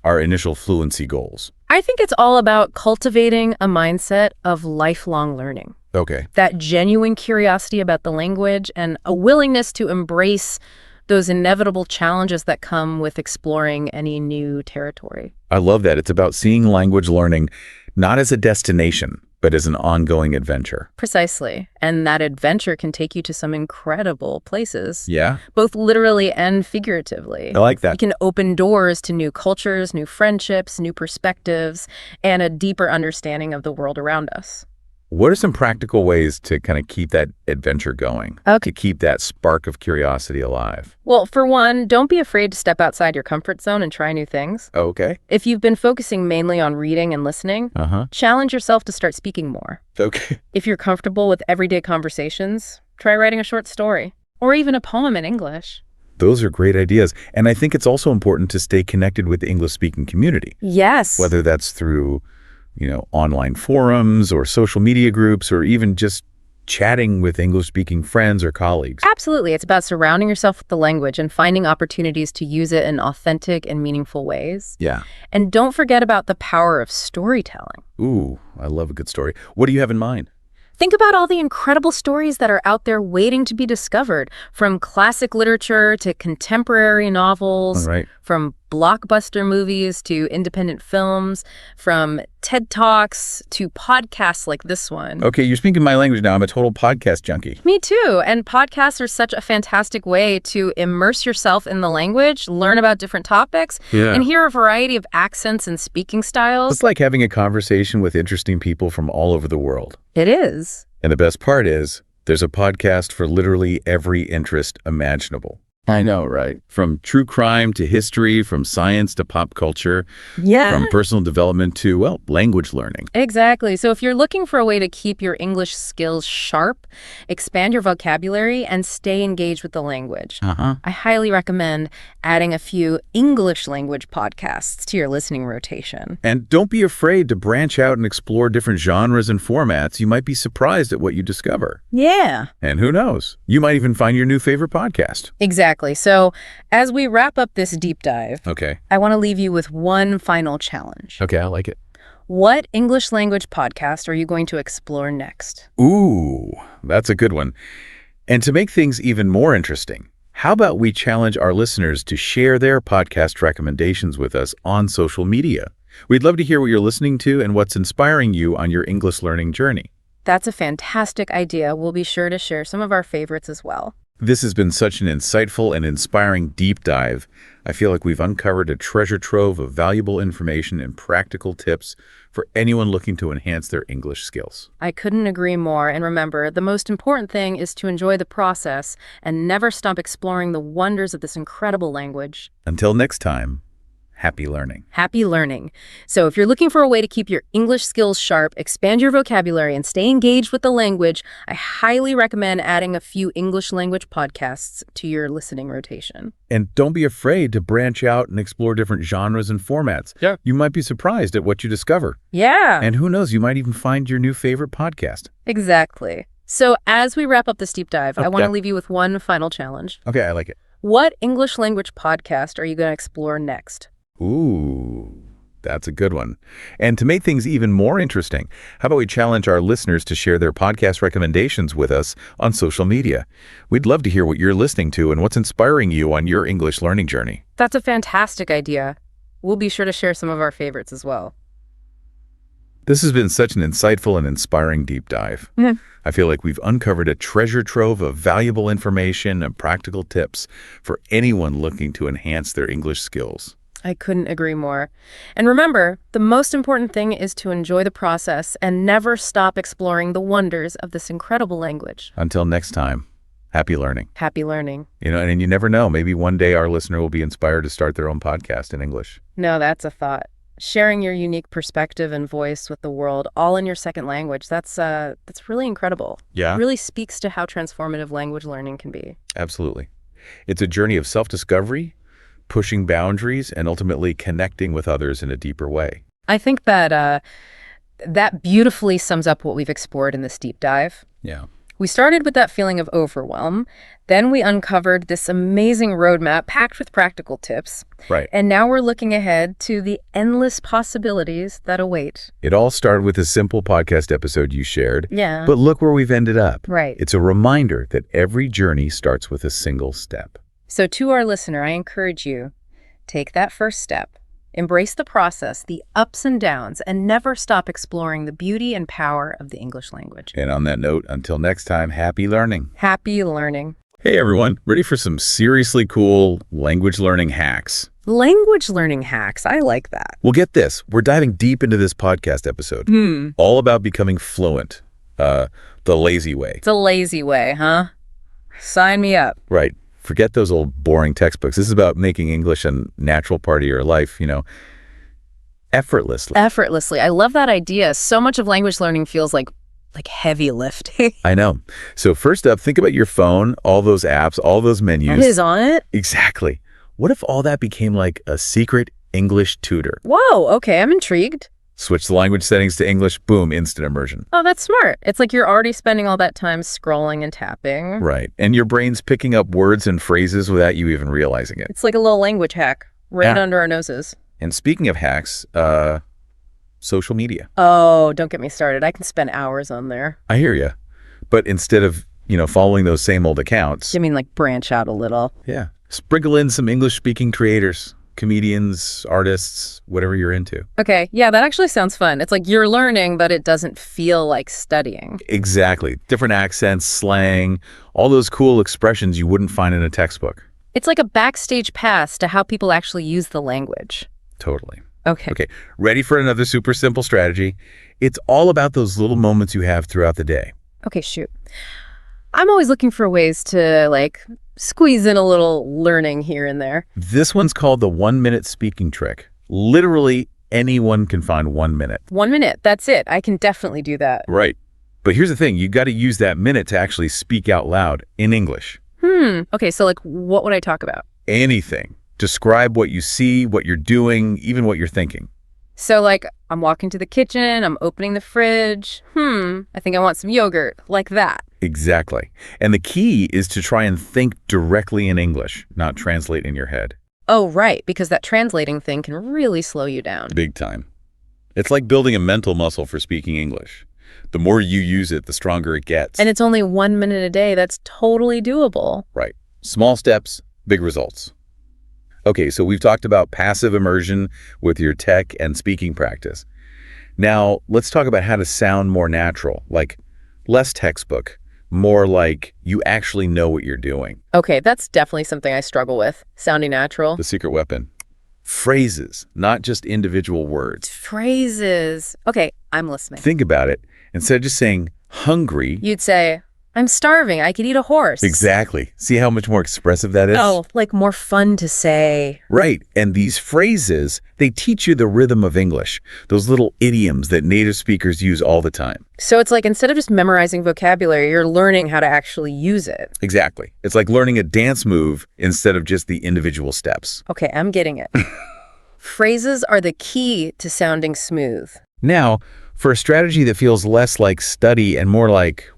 our initial fluency goals? I think it's all about cultivating a mindset of lifelong learning. Okay. That genuine curiosity about the language and a willingness to embrace those inevitable challenges that come with exploring any new territory. I love that. It's about seeing language learning not as a destination, but as an ongoing adventure. Precisely. And that adventure can take you to some incredible places, Yeah? both literally and figuratively. I like that. It can open doors to new cultures, new friendships, new perspectives, and a deeper understanding of the world around us. What are some practical ways to kind of keep that adventure going? Okay. To keep that spark of curiosity alive? Well, for one, don't be afraid to step outside your comfort zone and try new things. Okay. If you've been focusing mainly on reading and listening, Uh-huh. challenge yourself to start speaking more. Okay. If you're comfortable with everyday conversations, try writing a short story or even a poem in English. Those are great ideas. And I think it's also important to stay connected with the English-speaking community, Yes. whether that's through, online forums or social media groups or even just chatting with English-speaking friends or colleagues. Absolutely. It's about surrounding yourself with the language and finding opportunities to use it in authentic and meaningful ways. Yeah. And don't forget about the power of storytelling. Ooh, I love a good story. What do you have in mind? Think about all the incredible stories that are out there waiting to be discovered, from classic literature to contemporary novels, All right. from blockbuster movies to independent films, from TED Talks to podcasts like this one. Okay, you're speaking my language now. I'm a total podcast junkie. Me too. And podcasts are such a fantastic way to immerse yourself in the language, learn about different topics, Yeah. and hear a variety of accents and speaking styles. It's like having a conversation with interesting people from all over the world. It is. And the best part is, there's a podcast for literally every interest imaginable. I know, right? From true crime to history, from science to pop culture, Yeah. from personal development to, well, language learning. Exactly. So if you're looking for a way to keep your English skills sharp, expand your vocabulary, and stay engaged with the language, Uh-huh. I highly recommend adding a few English language podcasts to your listening rotation. And don't be afraid to branch out and explore different genres and formats. You might be surprised at what you discover. Yeah. And who knows? You might even find your new favorite podcast. Exactly. So as we wrap up this deep dive, Okay. I want to leave you with one final challenge. Okay, I like it. What English language podcast are you going to explore next? Ooh, that's a good one. And to make things even more interesting, how about we challenge our listeners to share their podcast recommendations with us on social media? We'd love to hear what you're listening to and what's inspiring you on your English learning journey. That's a fantastic idea. We'll be sure to share some of our favorites as well. This has been such an insightful and inspiring deep dive. I feel like we've uncovered a treasure trove of valuable information and practical tips for anyone looking to enhance their English skills. I couldn't agree more. And remember, the most important thing is to enjoy the process and never stop exploring the wonders of this incredible language. Until next time, happy learning. Happy learning. So if you're looking for a way to keep your English skills sharp, expand your vocabulary, and stay engaged with the language, I highly recommend adding a few English language podcasts to your listening rotation. And don't be afraid to branch out and explore different genres and formats. Yeah. You might be surprised at what you discover. Yeah. And who knows, you might even find your new favorite podcast. Exactly. So as we wrap up this deep dive, I want yeah. to leave you with one final challenge. Okay, I like it. What English language podcast are you going to explore next? Ooh, that's a good one. And to make things even more interesting, how about we challenge our listeners to share their podcast recommendations with us on social media? We'd love to hear what you're listening to and what's inspiring you on your English learning journey. That's a fantastic idea. We'll be sure to share some of our favorites as well. This has been such an insightful and inspiring deep dive. I feel like we've uncovered a treasure trove of valuable information and practical tips for anyone looking to enhance their English skills. I couldn't agree more. And remember, the most important thing is to enjoy the process and never stop exploring the wonders of this incredible language. Until next time, Happy learning. Happy learning. And you never know. Maybe one day our listener will be inspired to start their own podcast in English. No, that's a thought. Sharing your unique perspective and voice with the world, all in your second language, that's really incredible. Yeah. It really speaks to how transformative language learning can be. Absolutely. It's a journey of self-discovery, pushing boundaries, and ultimately connecting with others in a deeper way. I think that that beautifully sums up what we've explored in this deep dive. Yeah. We started with that feeling of overwhelm. Then we uncovered this amazing roadmap packed with practical tips. Right. And now we're looking ahead to the endless possibilities that await. It all started with a simple podcast episode you shared. Yeah. But look where we've ended up. Right. It's a reminder that every journey starts with a single step. So to our listener, I encourage you, take that first step. Embrace the process, the ups and downs, and never stop exploring the beauty and power of the English language. And on that note, until next time, happy learning. Happy learning. Hey everyone, ready for some seriously cool language learning hacks? Language learning hacks. I like that. Well, get this. We're diving deep into this podcast episode. All about becoming fluent. The lazy way. It's a lazy way, huh? Sign me up. Right. Forget those old boring textbooks. This is about making English a natural part of your life, effortlessly. Effortlessly. I love that idea. So much of language learning feels like heavy lifting. I know. So first up, think about your phone, all those apps, all those menus. It is on it? Exactly. What if all that became like a secret English tutor? Whoa, okay, I'm intrigued. Switch the language settings to English, boom, instant immersion. Oh, that's smart. It's like you're already spending all that time scrolling and tapping. Right. And your brain's picking up words and phrases without you even realizing it. It's like a little language hack right Yeah. under our noses. And speaking of hacks, social media. Oh, don't get me started. I can spend hours on there. I hear you. But instead of, following those same old accounts. You mean like branch out a little? Yeah. Sprinkle in some English-speaking creators, comedians, artists, whatever you're into. Okay, yeah, that actually sounds fun. It's like you're learning, but it doesn't feel like studying. Exactly. Different accents, slang, all those cool expressions you wouldn't find in a textbook. It's like a backstage pass to how people actually use the language. Totally. Okay. Okay, ready for another super simple strategy? It's all about those little moments you have throughout the day. Okay, shoot. I'm always looking for ways to, squeeze in a little learning here and there. This one's called the 1-minute speaking trick. Literally anyone can find 1 minute. 1 minute, that's it. I can definitely do that. Right. But here's the thing. You got to use that minute to actually speak out loud in English. Okay, so what would I talk about? Anything. Describe what you see, what you're doing, even what you're thinking. So I'm walking to the kitchen, I'm opening the fridge. I think I want some yogurt, like that. Exactly. And the key is to try and think directly in English, not translate in your head. Oh, right, because that translating thing can really slow you down. Big time. It's like building a mental muscle for speaking English. The more you use it, the stronger it gets. And it's only 1 minute a day. That's totally doable. Right. Small steps, big results. Okay, so we've talked about passive immersion with your tech and speaking practice. Now, let's talk about how to sound more natural, like less textbook, more like you actually know what you're doing. Okay, that's definitely something I struggle with, sounding natural. The secret weapon. Phrases, not just individual words. Phrases. Okay, I'm listening. Think about it. Instead of just saying hungry. You'd say, I'm starving. I could eat a horse. Exactly. See how much more expressive that is? Oh, more fun to say. Right. And these phrases, they teach you the rhythm of English, those little idioms that native speakers use all the time. So it's instead of just memorizing vocabulary, you're learning how to actually use it. Exactly. It's like learning a dance move instead of just the individual steps. Okay, I'm getting it. Phrases are the key to sounding smooth. Now, for a strategy that feels less like study and more like,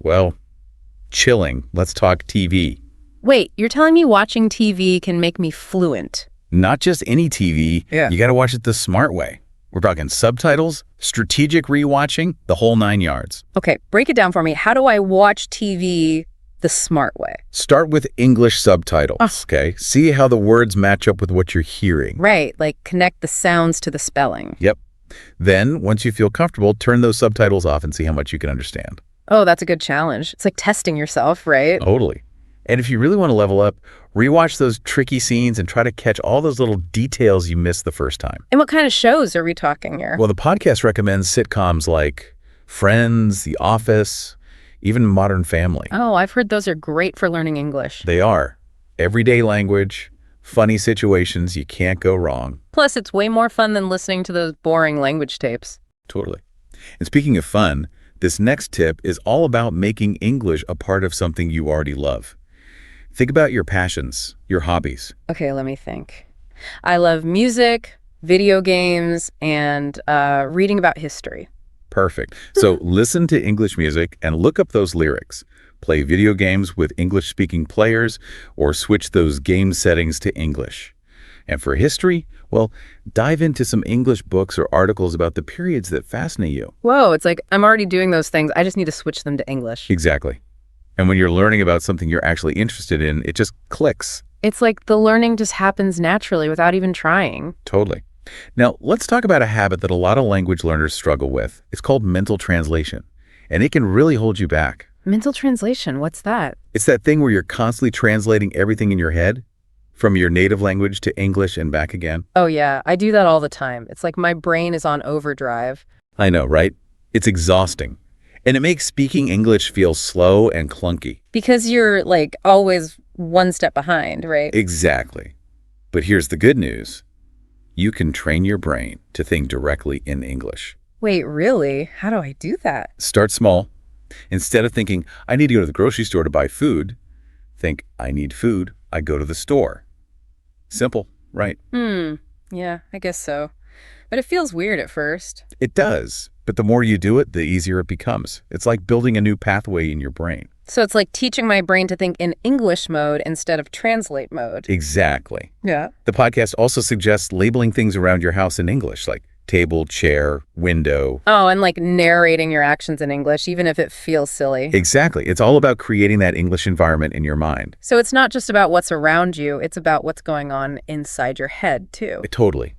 chilling, let's talk TV. Wait, you're telling me watching TV can make me fluent? Not just any TV. Yeah. You got to watch it the smart way. We're talking subtitles, strategic rewatching, the whole 9 yards. Okay, break it down for me. How do I watch TV the smart way? Start with English subtitles, okay? See how the words match up with what you're hearing. Right, connect the sounds to the spelling. Yep. Then, once you feel comfortable, turn those subtitles off and see how much you can understand. Oh, that's a good challenge. It's like testing yourself, right? Totally. And if you really want to level up, rewatch those tricky scenes and try to catch all those little details you missed the first time. And what kind of shows are we talking here? Well, the podcast recommends sitcoms like Friends, The Office, even Modern Family. Oh, I've heard those are great for learning English. They are. Everyday language, funny situations, you can't go wrong. Plus, it's way more fun than listening to those boring language tapes. Totally. And speaking of fun, this next tip is all about making English a part of something you already love. Think about your passions, your hobbies. Okay, let me think. I love music, video games, and reading about history. Perfect. So listen to English music and look up those lyrics. Play video games with English-speaking players or switch those game settings to English. And for history, well, dive into some English books or articles about the periods that fascinate you. Whoa, it's like I'm already doing those things. I just need to switch them to English. Exactly. And when you're learning about something you're actually interested in, it just clicks. It's like the learning just happens naturally without even trying. Totally. Now, let's talk about a habit that a lot of language learners struggle with. It's called mental translation, and it can really hold you back. Mental translation, what's that? It's that thing where you're constantly translating everything in your head from your native language to English and back again. Oh yeah, I do that all the time. It's like my brain is on overdrive. I know, right? It's exhausting. And it makes speaking English feel slow and clunky. Because you're like always one step behind, right? Exactly. But here's the good news. You can train your brain to think directly in English. Wait, really? How do I do that? Start small. Instead of thinking, I need to go to the grocery store to buy food, think, I need food, I go to the store. Simple, right? Yeah, I guess so. But it feels weird at first. It does. But the more you do it, the easier it becomes. It's like building a new pathway in your brain. So it's like teaching my brain to think in English mode instead of translate mode. Exactly. Yeah. The podcast also suggests labeling things around your house in English, like table, chair, window. Oh, and like narrating your actions in English, even if it feels silly. Exactly. It's all about creating that English environment in your mind. So it's not just about what's around you, it's about what's going on inside your head, too. Totally.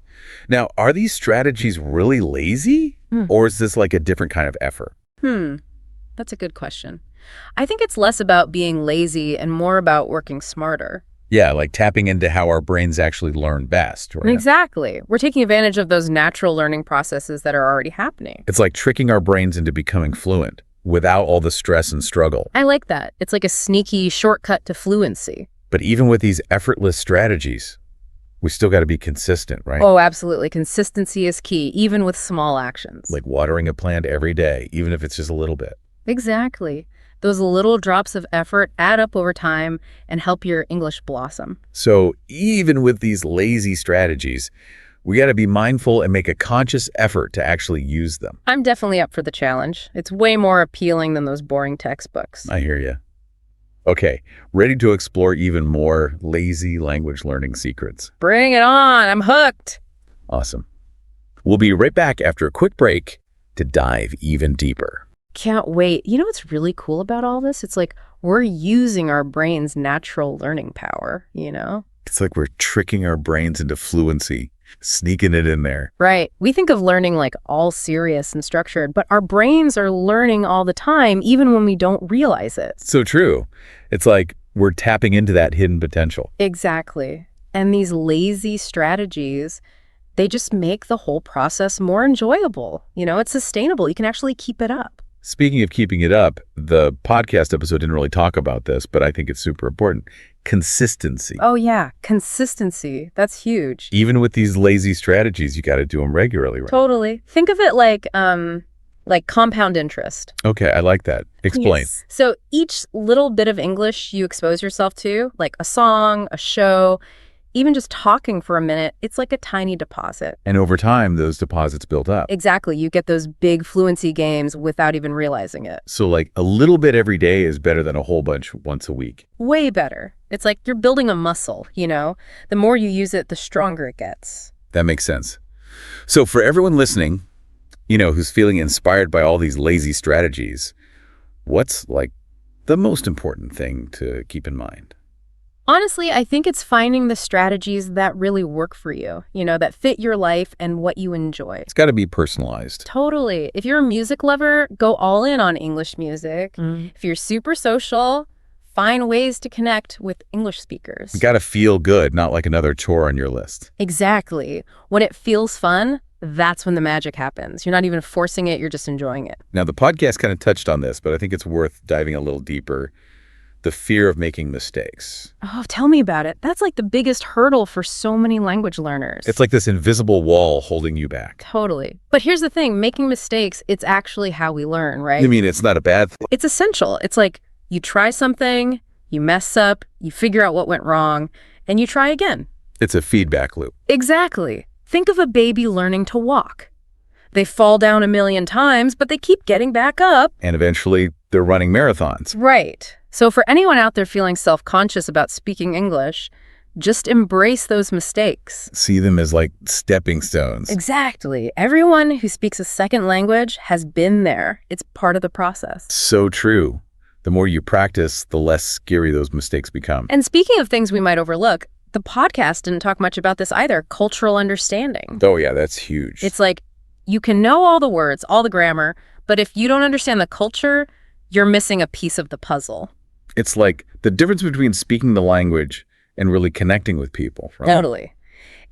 Now, are these strategies really lazy? Or is this like a different kind of effort? That's a good question. I think it's less about being lazy and more about working smarter. Yeah, like tapping into how our brains actually learn best, right? Exactly. We're taking advantage of those natural learning processes that are already happening. It's like tricking our brains into becoming fluent without all the stress and struggle. I like that. It's like a sneaky shortcut to fluency. But even with these effortless strategies, we still got to be consistent, right? Oh, absolutely. Consistency is key, even with small actions. Like watering a plant every day, even if it's just a little bit. Exactly. Those little drops of effort add up over time and help your English blossom. So even with these lazy strategies, we got to be mindful and make a conscious effort to actually use them. I'm definitely up for the challenge. It's way more appealing than those boring textbooks. I hear you. Okay, ready to explore even more lazy language learning secrets? Bring it on. I'm hooked. Awesome. We'll be right back after a quick break to dive even deeper. Can't wait. You know what's really cool about all this? It's like we're using our brain's natural learning power, you know? It's like we're tricking our brains into fluency, sneaking it in there. Right. We think of learning like all serious and structured, but our brains are learning all the time, even when we don't realize it. So true. It's like we're tapping into that hidden potential. Exactly. And these lazy strategies, they just make the whole process more enjoyable. You know, it's sustainable. You can actually keep it up. Speaking of keeping it up, the podcast episode didn't really talk about this, but I think it's super important. Consistency. Oh, yeah. Consistency. That's huge. Even with these lazy strategies, you got to do them regularly, right? Totally. Think of it like compound interest. Okay, I like that. Explain. Yes. So each little bit of English you expose yourself to, like a song, a show, even just talking for a minute, it's like a tiny deposit. And over time, those deposits build up. Exactly. You get those big fluency games without even realizing it. So like a little bit every day is better than a whole bunch once a week. Way better. It's like you're building a muscle, you know? The more you use it, the stronger it gets. That makes sense. So for everyone listening, you know, who's feeling inspired by all these lazy strategies, what's like the most important thing to keep in mind? Honestly, I think it's finding the strategies that really work for you, you know, that fit your life and what you enjoy. It's got to be personalized. Totally. If you're a music lover, go all in on English music. If you're super social, find ways to connect with English speakers. You got to feel good, not like another chore on your list. Exactly. When it feels fun, That's when the magic happens. You're not even forcing it, you're just enjoying it. Now, the podcast kind of touched on this, but I think it's worth diving a little deeper. The fear of making mistakes. Oh, tell me about it. That's like the biggest hurdle for so many language learners. It's like this invisible wall holding you back. Totally. But here's the thing, making mistakes, it's actually how we learn, right? I mean, it's not a bad thing. It's essential. It's like you try something, you mess up, you figure out what went wrong, and you try again. It's a feedback loop. Exactly. Think of a baby learning to walk. They fall down a million times, but they keep getting back up. And eventually, they're running marathons. Right. So for anyone out there feeling self-conscious about speaking English, just embrace those mistakes. See them as like stepping stones. Exactly. Everyone who speaks a second language has been there. It's part of the process. So true. The more you practice, the less scary those mistakes become. And speaking of things we might overlook, the podcast didn't talk much about this either, cultural understanding. Oh yeah, that's huge. It's like you can know all the words, all the grammar, but if you don't understand the culture, you're missing a piece of the puzzle. It's like the difference between speaking the language and really connecting with people. Right? Totally.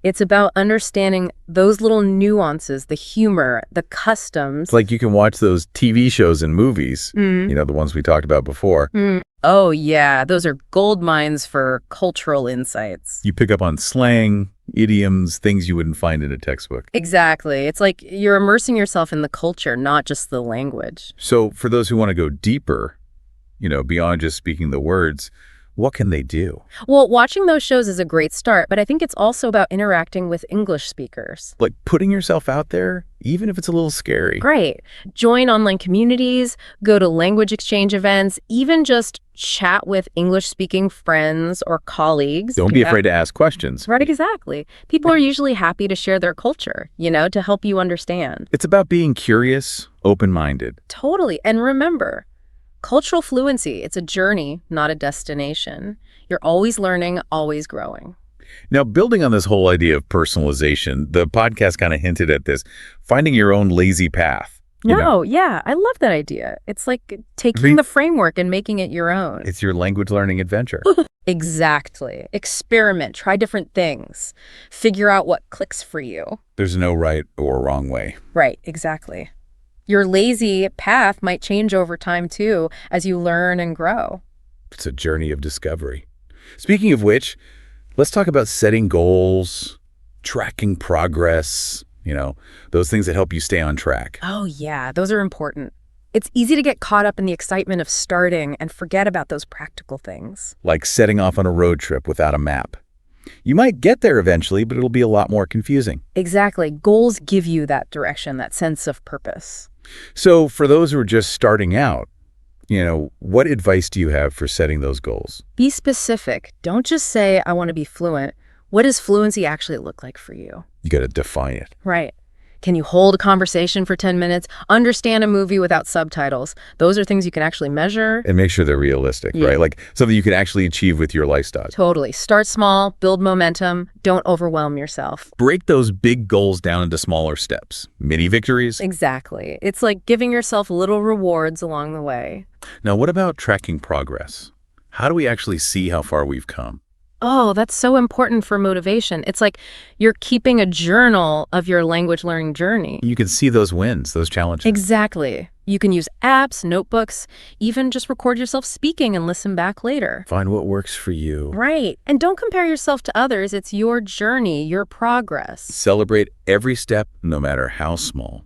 It's about understanding those little nuances, the humor, the customs. It's like you can watch those TV shows and movies, you know, the ones we talked about before. Oh, yeah. Those are gold mines for cultural insights. You pick up on slang, idioms, things you wouldn't find in a textbook. Exactly. It's like you're immersing yourself in the culture, not just the language. So for those who want to go deeper, you know, beyond just speaking the words, what can they do? Well, watching those shows is a great start, but I think it's also about interacting with English speakers. Like putting yourself out there, even if it's a little scary. Great. Join online communities, go to language exchange events, even just chat with English-speaking friends or colleagues. Don't be afraid to ask questions. Right, exactly. People are usually happy to share their culture, you know, to help you understand. It's about being curious, open-minded. Totally. And remember, cultural fluency, it's a journey, not a destination. You're always learning, always growing. Now, building on this whole idea of personalization, the podcast kind of hinted at this, finding your own lazy path. Yeah, I love that idea. It's like taking the framework and making it your own. It's your language learning adventure. Exactly. Experiment, try different things, figure out what clicks for you. There's no right or wrong way. Right, exactly. Your lazy path might change over time, too, as you learn and grow. It's a journey of discovery. Speaking of which, let's talk about setting goals, tracking progress, you know, those things that help you stay on track. Oh, yeah, those are important. It's easy to get caught up in the excitement of starting and forget about those practical things. Like setting off on a road trip without a map. You might get there eventually, but it'll be a lot more confusing. Exactly. Goals give you that direction, that sense of purpose. So for those who are just starting out, you know, what advice do you have for setting those goals? Be specific. Don't just say, I want to be fluent. What does fluency actually look like for you? You got to define it. Right. Can you hold a conversation for 10 minutes? Understand a movie without subtitles? Those are things you can actually measure. And make sure they're realistic, right? Like something you can actually achieve with your lifestyle. Totally. Start small, build momentum. Don't overwhelm yourself. Break those big goals down into smaller steps. Mini victories. Exactly. It's like giving yourself little rewards along the way. Now, what about tracking progress? How do we actually see how far we've come? Oh, that's so important for motivation. It's like you're keeping a journal of your language learning journey. You can see those wins, those challenges. Exactly. You can use apps, notebooks, even just record yourself speaking and listen back later. Find what works for you. Right. And don't compare yourself to others. It's your journey, your progress. Celebrate every step, no matter how small.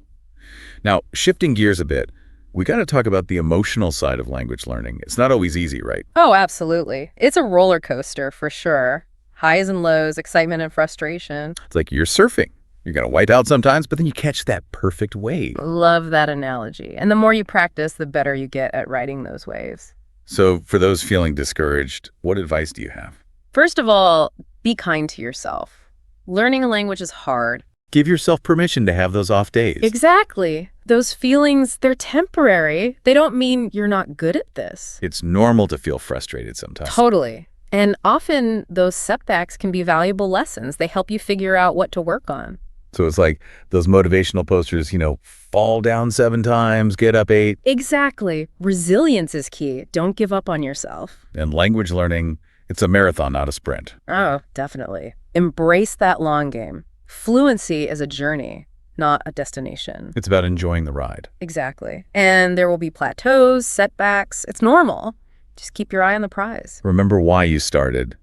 Now, shifting gears a bit, we got to talk about the emotional side of language learning. It's not always easy, right? Oh, absolutely. It's a roller coaster for sure. Highs and lows, excitement and frustration. It's like you're surfing. You're going to wipe out sometimes, but then you catch that perfect wave. Love that analogy. And the more you practice, the better you get at riding those waves. So for those feeling discouraged, what advice do you have? First of all, be kind to yourself. Learning a language is hard. Give yourself permission to have those off days. Exactly. Those feelings, they're temporary. They don't mean you're not good at this. It's normal to feel frustrated sometimes. Totally. And often those setbacks can be valuable lessons. They help you figure out what to work on. So it's like those motivational posters, you know, fall down 7 times, get up 8. Exactly. Resilience is key. Don't give up on yourself. And language learning, it's a marathon, not a sprint. Oh, definitely. Embrace that long game. Fluency is a journey, not a destination. It's about enjoying the ride. Exactly. And there will be plateaus, setbacks. It's normal. Just keep your eye on the prize. Remember why you started.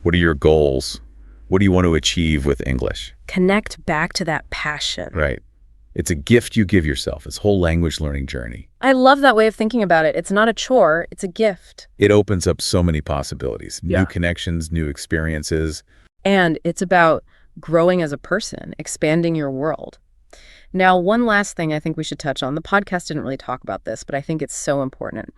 What are your goals? What do you want to achieve with English? Connect back to that passion. Right. It's a gift you give yourself, this whole language learning journey. I love that way of thinking about it. It's not a chore, it's a gift. It opens up so many possibilities, Yeah. new connections, new experiences. And it's about growing as a person, expanding your world. Now, one last thing I think we should touch on. The podcast didn't really talk about this, but I think it's so important.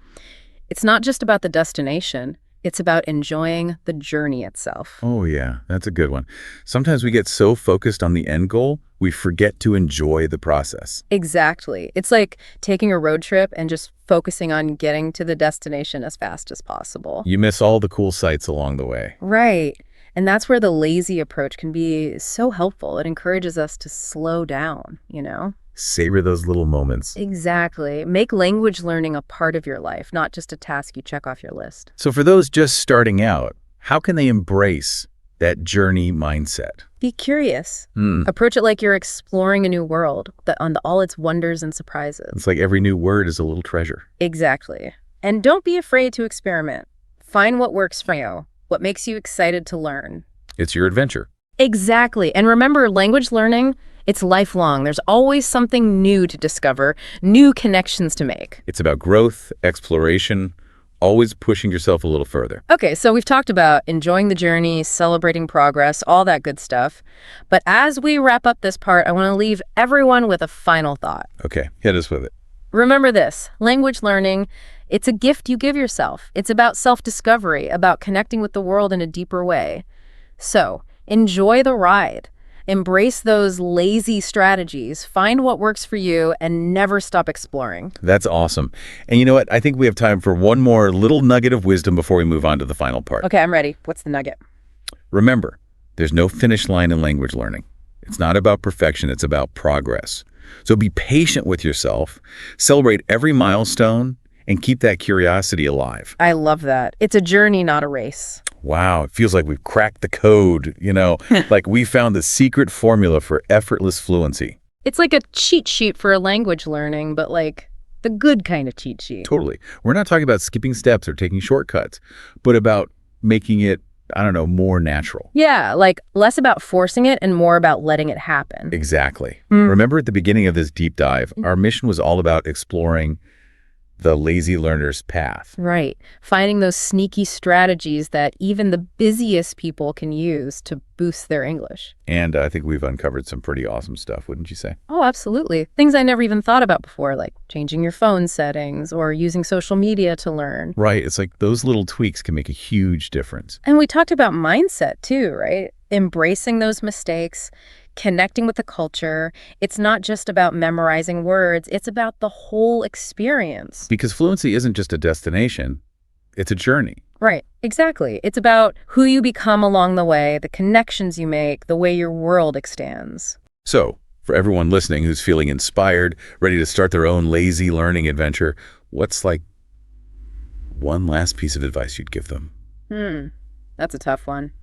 It's not just about the destination. It's about enjoying the journey itself. Oh yeah, that's a good one. Sometimes we get so focused on the end goal, we forget to enjoy the process. Exactly. It's like taking a road trip and just focusing on getting to the destination as fast as possible. You miss all the cool sights along the way. Right. And that's where the lazy approach can be so helpful. It encourages us to slow down, you know? Savor those little moments. Exactly. Make language learning a part of your life, not just a task you check off your list. So for those just starting out, how can they embrace that journey mindset? Be curious. Approach it like you're exploring a new world, all its wonders and surprises. It's like every new word is a little treasure. Exactly. And don't be afraid to experiment. Find what works for you, what makes you excited to learn. It's your adventure. Exactly. And remember, language learning, it's lifelong. There's always something new to discover, new connections to make. It's about growth, exploration, always pushing yourself a little further. Okay, so we've talked about enjoying the journey, celebrating progress, all that good stuff. But as we wrap up this part, I want to leave everyone with a final thought. Okay, hit us with it. Remember this, language learning, it's a gift you give yourself. It's about self-discovery, about connecting with the world in a deeper way. So, enjoy the ride. Embrace those lazy strategies, find what works for you, and never stop exploring. That's awesome. And you know what? I think we have time for one more little nugget of wisdom before we move on to the final part. Okay, I'm ready. What's the nugget? Remember, there's no finish line in language learning. It's not about perfection, it's about progress. So be patient with yourself, celebrate every milestone, and keep that curiosity alive. I love that. It's a journey, not a race. Wow, it feels like we've cracked the code, like we found the secret formula for effortless fluency. It's like a cheat sheet for language learning, but like the good kind of cheat sheet. Totally. We're not talking about skipping steps or taking shortcuts, but about making it, more natural. Yeah, like less about forcing it and more about letting it happen. Exactly. Remember at the beginning of this deep dive, our mission was all about exploring the lazy learner's path. Right. Finding those sneaky strategies that even the busiest people can use to boost their English. And I think we've uncovered some pretty awesome stuff, wouldn't you say? Oh, absolutely. Things I never even thought about before, like changing your phone settings or using social media to learn. Right. It's like those little tweaks can make a huge difference. And we talked about mindset too, right? Embracing those mistakes, connecting with the culture. It's not just about memorizing words, it's about the whole experience. Because fluency isn't just a destination, it's a journey. Right, exactly. It's about who you become along the way, the connections you make, the way your world expands. So, for everyone listening who's feeling inspired, ready to start their own lazy learning adventure, what's like one last piece of advice you'd give them? That's a tough one.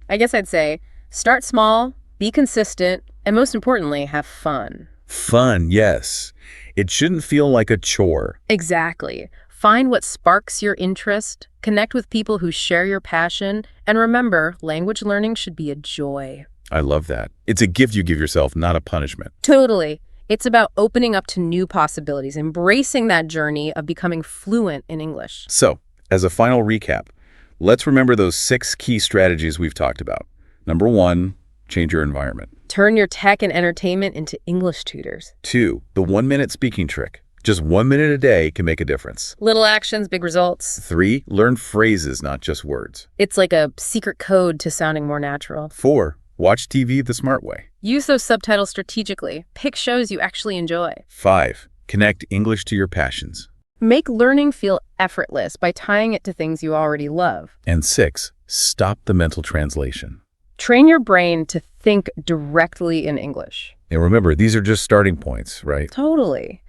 I guess I'd say start small, be consistent, and most importantly, have fun. Fun, yes. It shouldn't feel like a chore. Exactly. Find what sparks your interest, connect with people who share your passion, and remember, language learning should be a joy. I love that. It's a gift you give yourself, not a punishment. Totally. It's about opening up to new possibilities, embracing that journey of becoming fluent in English. So, as a final recap, let's remember those 6 key strategies we've talked about. Number 1, change your environment. Turn your tech and entertainment into English tutors. 2, the 1-minute speaking trick. Just 1 minute a day can make a difference. Little actions, big results. 3, learn phrases, not just words. It's like a secret code to sounding more natural. 4, watch TV the smart way. Use those subtitles strategically. Pick shows you actually enjoy. 5, connect English to your passions. Make learning feel effortless by tying it to things you already love. And 6, stop the mental translation. Train your brain to think directly in English. And remember, these are just starting points, right? Totally.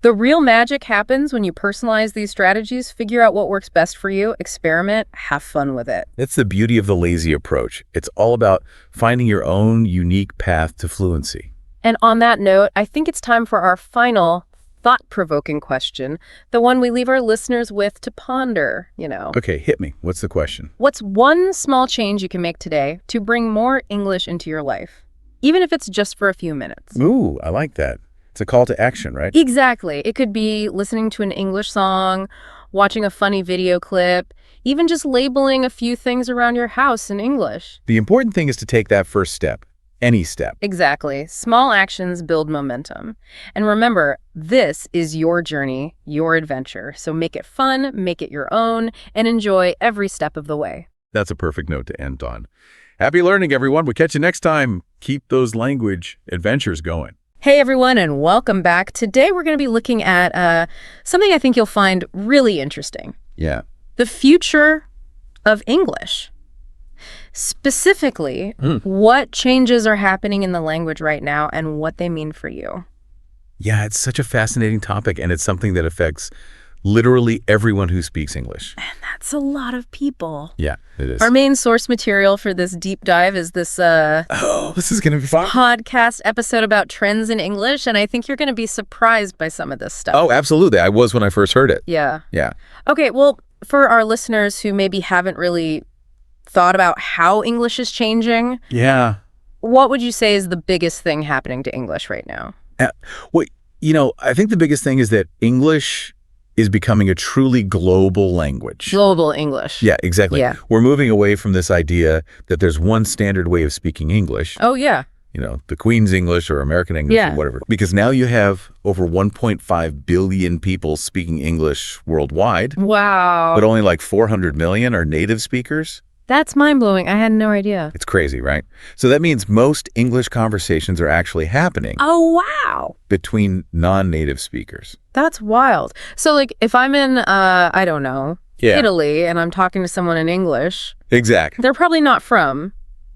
The real magic happens when you personalize these strategies, figure out what works best for you, experiment, have fun with it. That's the beauty of the lazy approach. It's all about finding your own unique path to fluency. And on that note, I think it's time for our final thought-provoking question, the one we leave our listeners with to ponder. Okay, hit me. What's the question? What's one small change you can make today to bring more English into your life, even if it's just for a few minutes? Ooh, I like that. It's a call to action, right? Exactly. It could be listening to an English song, watching a funny video clip, even just labeling a few things around your house in English. The important thing is to take that first step, any step. Exactly. Small actions build momentum. And remember, this is your journey, your adventure. So make it fun, make it your own, and enjoy every step of the way. That's a perfect note to end on. Happy learning, everyone. We'll catch you next time. Keep those language adventures going. Hey everyone, and welcome back. Today we're going to be looking at something I think you'll find really interesting. Yeah. The future of English. Specifically, what changes are happening in the language right now and what they mean for you. Yeah, it's such a fascinating topic, and it's something that affects literally everyone who speaks English. And that's a lot of people. Yeah, it is. Our main source material for this deep dive is this This is going to be fun. podcast episode about trends in English, and I think you're going to be surprised by some of this stuff. Oh, absolutely. I was when I first heard it. Yeah. Yeah. Okay, well, for our listeners who maybe haven't really thought about how English is changing, Yeah. what would you say is the biggest thing happening to English right now? Well, I think the biggest thing is that English is becoming a truly global language. Global English. Yeah, exactly. Yeah. We're moving away from this idea that there's one standard way of speaking English. Oh, yeah. The Queen's English or American English Yeah. or whatever. Because now you have over 1.5 billion people speaking English worldwide, Wow. but only like 400 million are native speakers. That's mind-blowing. I had no idea. It's crazy, right? So that means most English conversations are actually happening Oh, wow. between non-native speakers. That's wild. So, like, if I'm in, I don't know, Yeah. Italy, and I'm talking to someone in English, Exactly. they're probably not from.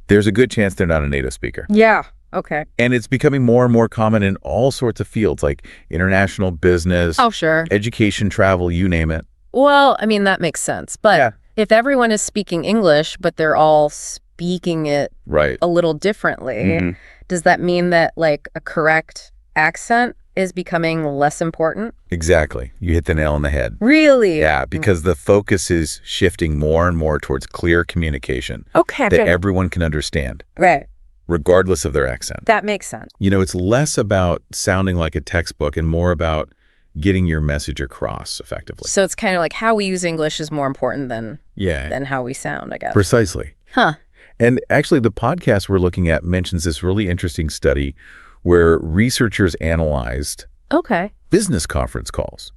There's a good chance they're not a native speaker. Yeah. Okay. And it's becoming more and more common in all sorts of fields like international business, Oh, sure. education, travel, you name it. Well, I mean, that makes sense. But Yeah. if everyone is speaking English, but they're all speaking it Right. a little differently, does that mean that, like, a correct accent is becoming less important? Exactly. You hit the nail on the head. Really? Yeah, because the focus is shifting more and more towards clear communication Okay. that everyone can understand, Right. regardless of their accent. That makes sense. It's less about sounding like a textbook and more about getting your message across effectively. So it's kind of like how we use English is more important than Yeah, how we sound, I guess. precisely. Huh. And actually, the podcast we're looking at mentions this really interesting study where researchers analyzed Okay. business conference calls,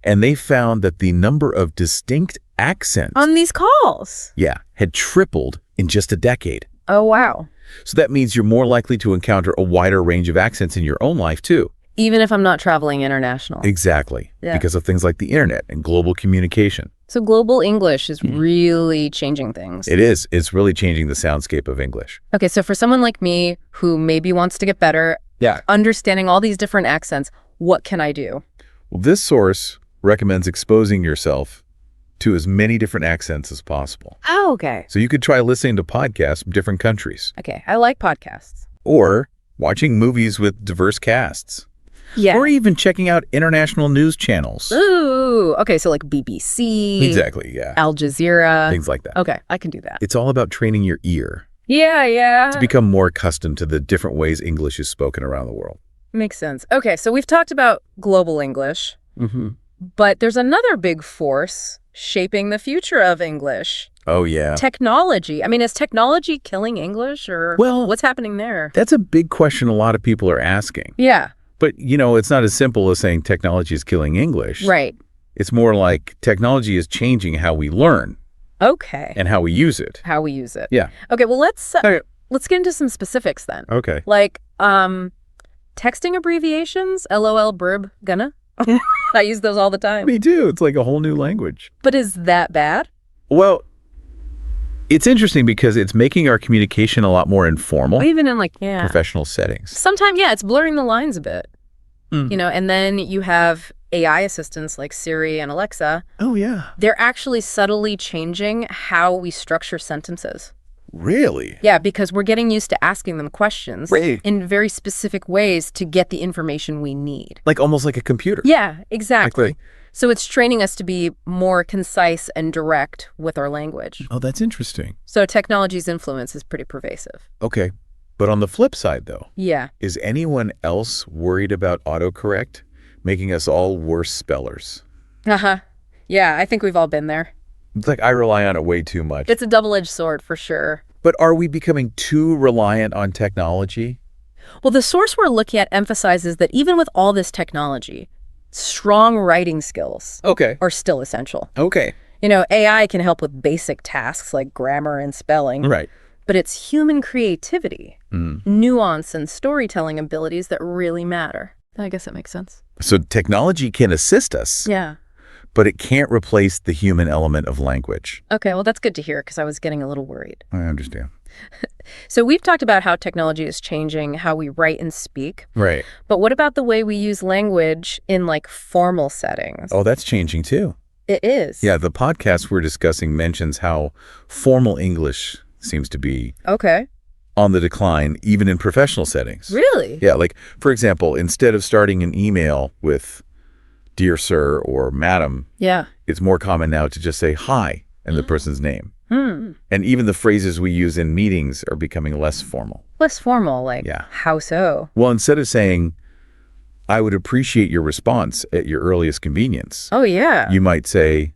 and they found that the number of distinct accents, On these calls. had tripled in just a decade. Oh, wow. So that means you're more likely to encounter a wider range of accents in your own life, too. Even if I'm not traveling international. Exactly. Yeah. Because of things like the internet and global communication. So global English is really changing things. It is. It's really changing the soundscape of English. Okay, so for someone like me who maybe wants to get better, understanding all these different accents, what can I do? Well, this source recommends exposing yourself to as many different accents as possible. Oh, okay. So you could try listening to podcasts from different countries Okay, I like podcasts. or watching movies with diverse casts Yeah. or even checking out international news channels. Ooh, okay, so like BBC. Exactly, yeah. Al Jazeera. Things like that. Okay, I can do that. It's all about training your ear Yeah. to become more accustomed to the different ways English is spoken around the world. Makes sense. Okay, so we've talked about global English, but there's another big force shaping the future of English. Oh, yeah. Technology. I mean, is technology killing English or Well- what's happening there? That's a big question a lot of people are asking. Yeah, But, it's not as simple as saying technology is killing English. right. It's more like technology is changing how we learn Okay. and how we use it. How we use it. Yeah. Okay, well, let's Okay. get into some specifics then. Okay. Like, texting abbreviations, LOL, burb, gonna. I use those all the time. Me too. It's like a whole new language. But is that bad? Well, it's interesting because it's making our communication a lot more informal, Even in like, yeah. professional settings. Sometimes, yeah, it's blurring the lines a bit. And then you have AI assistants like Siri and Alexa. Oh, yeah. They're actually subtly changing how we structure sentences. Really? Yeah, because we're getting used to asking them questions Right. in very specific ways to get the information we need. Like almost like a computer. Yeah, exactly. Like- So it's training us to be more concise and direct with our language. Oh, that's interesting. So technology's influence is pretty pervasive. Okay. But on the flip side, though, Yeah. is anyone else worried about autocorrect making us all worse spellers? Uh-huh. Yeah, I think we've all been there. It's like I rely on it way too much. It's a double-edged sword for sure. But are we becoming too reliant on technology? Well, the source we're looking at emphasizes that even with all this technology, strong writing skills Okay. are still essential. Okay. You know, AI can help with basic tasks like grammar and spelling, Right. but it's human creativity, nuance, and storytelling abilities that really matter. I guess that makes sense. So technology can assist us, Yeah. but it can't replace the human element of language. Okay, well, that's good to hear because I was getting a little worried. I understand. So we've talked about how technology is changing how we write and speak, Right. but what about the way we use language in like formal settings? Oh, that's changing too. It is. Yeah, the podcast we're discussing mentions how formal English seems to be Okay. on the decline, even in professional settings. Really? Yeah, like, for example, instead of starting an email with "Dear Sir" or "Madam," Yeah. it's more common now to just say "Hi" and the person's name. Hmm. And even the phrases we use in meetings are becoming less formal. Less formal, like Yeah. how so? Well, instead of saying, "I would appreciate your response at your earliest convenience," Oh, yeah. you might say,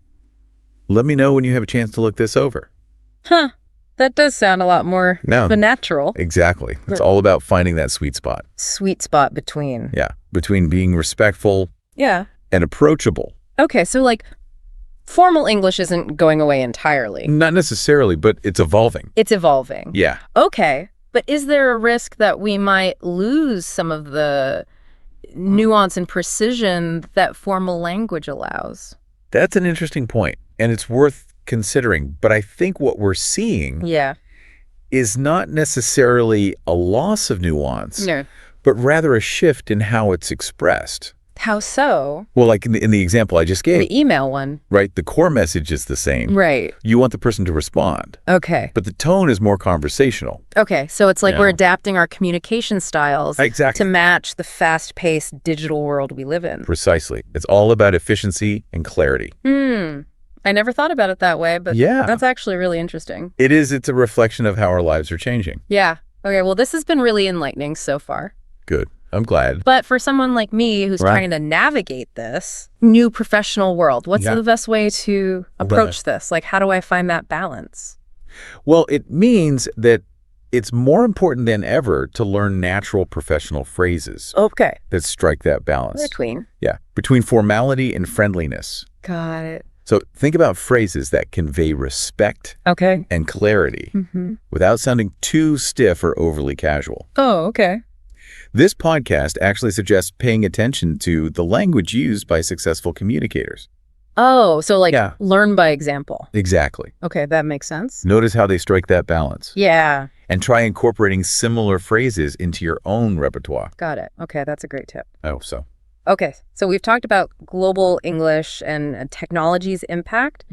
"Let me know when you have a chance to look this over." Huh. That does sound a lot more No. natural. Exactly. It's all about finding that sweet spot. Sweet spot between. Yeah. Between being respectful Yeah. and approachable. Okay, so like formal English isn't going away entirely. Not necessarily, but it's evolving. It's evolving. Yeah. Okay, but is there a risk that we might lose some of the nuance and precision that formal language allows? That's an interesting point, and it's worth considering. But I think what we're seeing Yeah. is not necessarily a loss of nuance, No. but rather a shift in how it's expressed. How so? Well, like in the example I just gave, The email one. right? The core message is the same. Right. You want the person to respond, Okay. but the tone is more conversational. Okay, so it's like Yeah. we're adapting our communication styles Exactly. to match the fast-paced digital world we live in. Precisely. It's all about efficiency and clarity. I never thought about it that way, but Yeah. that's actually really interesting. It is. It's a reflection of how our lives are changing. Yeah. Okay, well, this has been really enlightening so far. Good. I'm glad. But for someone like me who's Right. trying to navigate this new professional world, what's Yeah. the best way to approach this? Like, how do I find that balance? Well, it means that it's more important than ever to learn natural professional phrases Okay. that strike that balance. Between. Yeah. Between formality and friendliness. Got it. So think about phrases that convey respect Okay. and clarity without sounding too stiff or overly casual. Oh, okay. This podcast actually suggests paying attention to the language used by successful communicators. Oh, so like Yeah. learn by example. Exactly. Okay, that makes sense. Notice how they strike that balance. Yeah, And try incorporating similar phrases into your own repertoire. got it. Okay, that's a great tip. Oh, so. Okay, so we've talked about global English and technology's impact,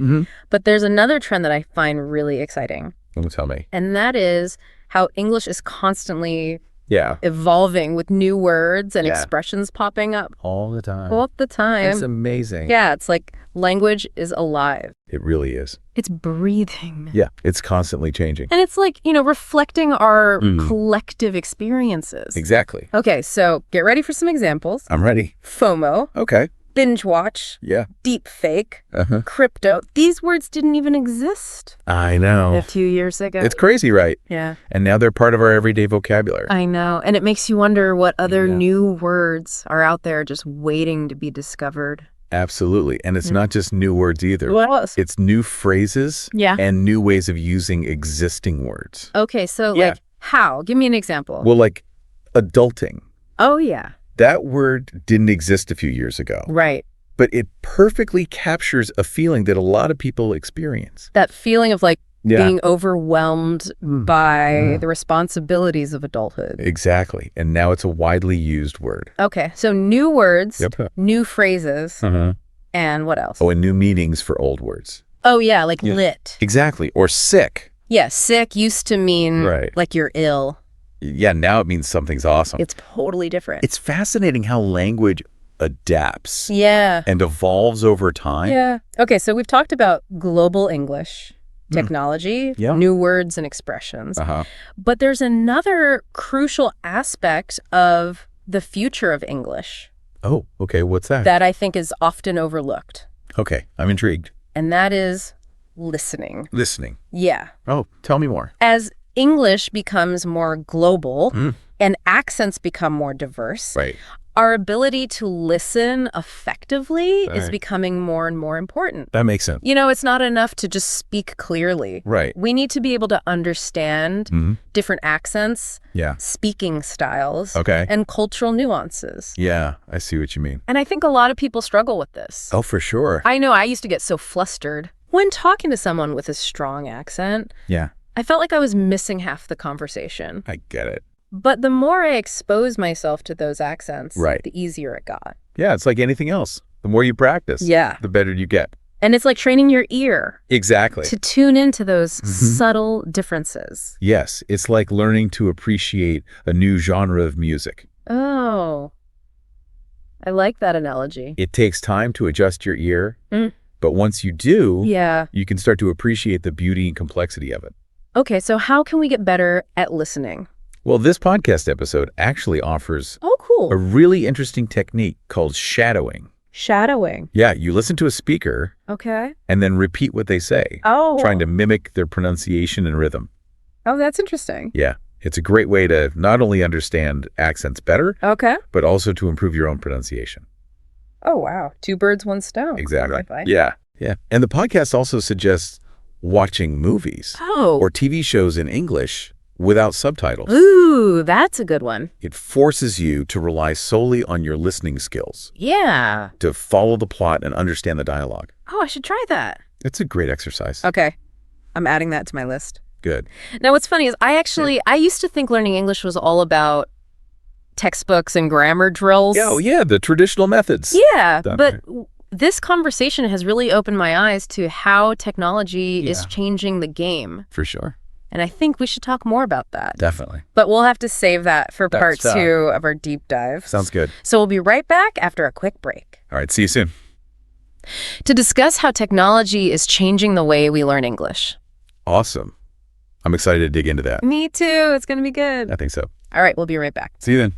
but there's another trend that I find really exciting, Don't tell me. and that is how English is constantly Yeah. evolving with new words and Yeah. expressions popping up All the time. all the time. It's amazing. Yeah, it's like language is alive. It really is. It's breathing. Yeah. It's constantly changing. And it's like, reflecting our collective experiences. Exactly. Okay, so get ready for some examples. I'm ready. FOMO, Okay. binge watch, Yeah. deep fake, Uh-huh. crypto. These words didn't even exist I know. a few years ago. It's crazy, right? Yeah, And now they're part of our everyday vocabulary. I know. And it makes you wonder what other Yeah. new words are out there just waiting to be discovered. Absolutely. And it's not just new words either. What else? It's new phrases Yeah. and new ways of using existing words. Okay, so Yeah. like how? Give me an example. Well, like adulting. Oh, yeah. That word didn't exist a few years ago, Right. but it perfectly captures a feeling that a lot of people experience. That feeling of like Yeah. being overwhelmed by the responsibilities of adulthood. Exactly. And now it's a widely used word. Okay, so new words, Yep. new phrases, Uh-huh. and what else? Oh, and new meanings for old words. Oh, yeah, like Yeah. lit. Exactly. Or sick. Yeah, sick used to mean Right. like you're ill. Yeah, now it means something's awesome. It's totally different. It's fascinating how language adapts Yeah. and evolves over time. Yeah. Okay, so we've talked about global English, technology, Yeah. new words and expressions. Uh-huh. But there's another crucial aspect of the future of English Oh, okay. What's that? that I think is often overlooked, Okay, I'm intrigued. and that is listening. Listening. Yeah. Oh, tell me more. As English becomes more global and accents become more diverse, Right. our ability to listen effectively is Right. becoming more and more important. That makes sense. You know, it's not enough to just speak clearly. Right. We need to be able to understand different accents, Yeah. speaking styles, Okay. and cultural nuances. Yeah, I see what you mean. And I think a lot of people struggle with this. Oh, for sure. I know I used to get so flustered when talking to someone with a strong accent. Yeah, I felt like I was missing half the conversation. I get it. But the more I exposed myself to those accents, Right. the easier it got. Yeah, it's like anything else. The more you practice, Yeah. the better you get. And it's like training your ear Exactly. to tune into those subtle differences. Yes, it's like learning to appreciate a new genre of music. Oh, I like that analogy. It takes time to adjust your ear, but once you do, Yeah. you can start to appreciate the beauty and complexity of it. Okay, so how can we get better at listening? Well, this podcast episode actually offers Oh, cool. a really interesting technique called shadowing. Shadowing. Yeah, you listen to a speaker Okay. and then repeat what they say, Oh. trying to mimic their pronunciation and rhythm. Oh, that's interesting. Yeah, it's a great way to not only understand accents better, Okay. but also to improve your own pronunciation. Oh, wow. Two birds, one stone. Exactly. Wi-Fi. Yeah, yeah. And the podcast also suggests watching movies Oh. or TV shows in English without subtitles. Ooh, that's a good one. It forces you to rely solely on your listening skills, Yeah. to follow the plot and understand the dialogue. Oh, I should try that. It's a great exercise. Okay. I'm adding that to my list. Good. Now, what's funny is I used to think learning English was all about textbooks and grammar drills. Yeah, oh, yeah, the traditional methods. Yeah, Done but right. this conversation has really opened my eyes to how technology is Yeah. changing the game. For sure. And I think we should talk more about that. Definitely. But we'll have to save that for part That's, 2 of our deep dive. Sounds good. So we'll be right back after a quick break All right, see you soon. to discuss how technology is changing the way we learn English. Awesome. I'm excited to dig into that. Me too. It's going to be good. I think so. All right, we'll be right back. See you then.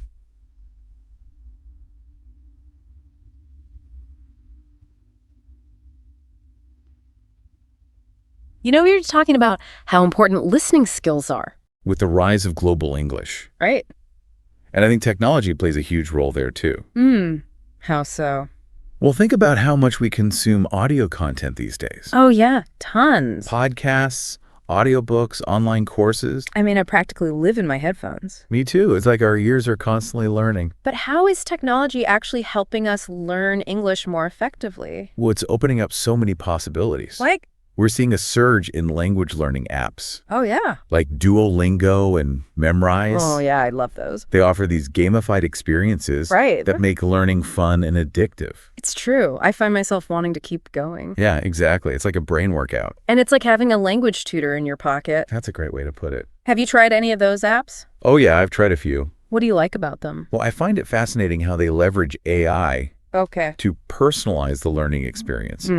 You know, we were talking about how important listening skills are, With the rise of global English. right? And I think technology plays a huge role there too. How so? Well, think about how much we consume audio content these days. Oh, yeah, tons. Podcasts, audiobooks, online courses. I mean, I practically live in my headphones. Me too. It's like our ears are constantly learning. But how is technology actually helping us learn English more effectively? Well, it's opening up so many possibilities. Like, We're seeing a surge in language learning apps oh, yeah. like Duolingo and Memrise. Oh, yeah, I love those. They offer these gamified experiences Right. that make learning fun and addictive. It's true. I find myself wanting to keep going. Yeah, exactly. It's like a brain workout. And it's like having a language tutor in your pocket. That's a great way to put it. Have you tried any of those apps? Oh, yeah, I've tried a few. What do you like about them? Well, I find it fascinating how they leverage AI Okay. to personalize the learning experience.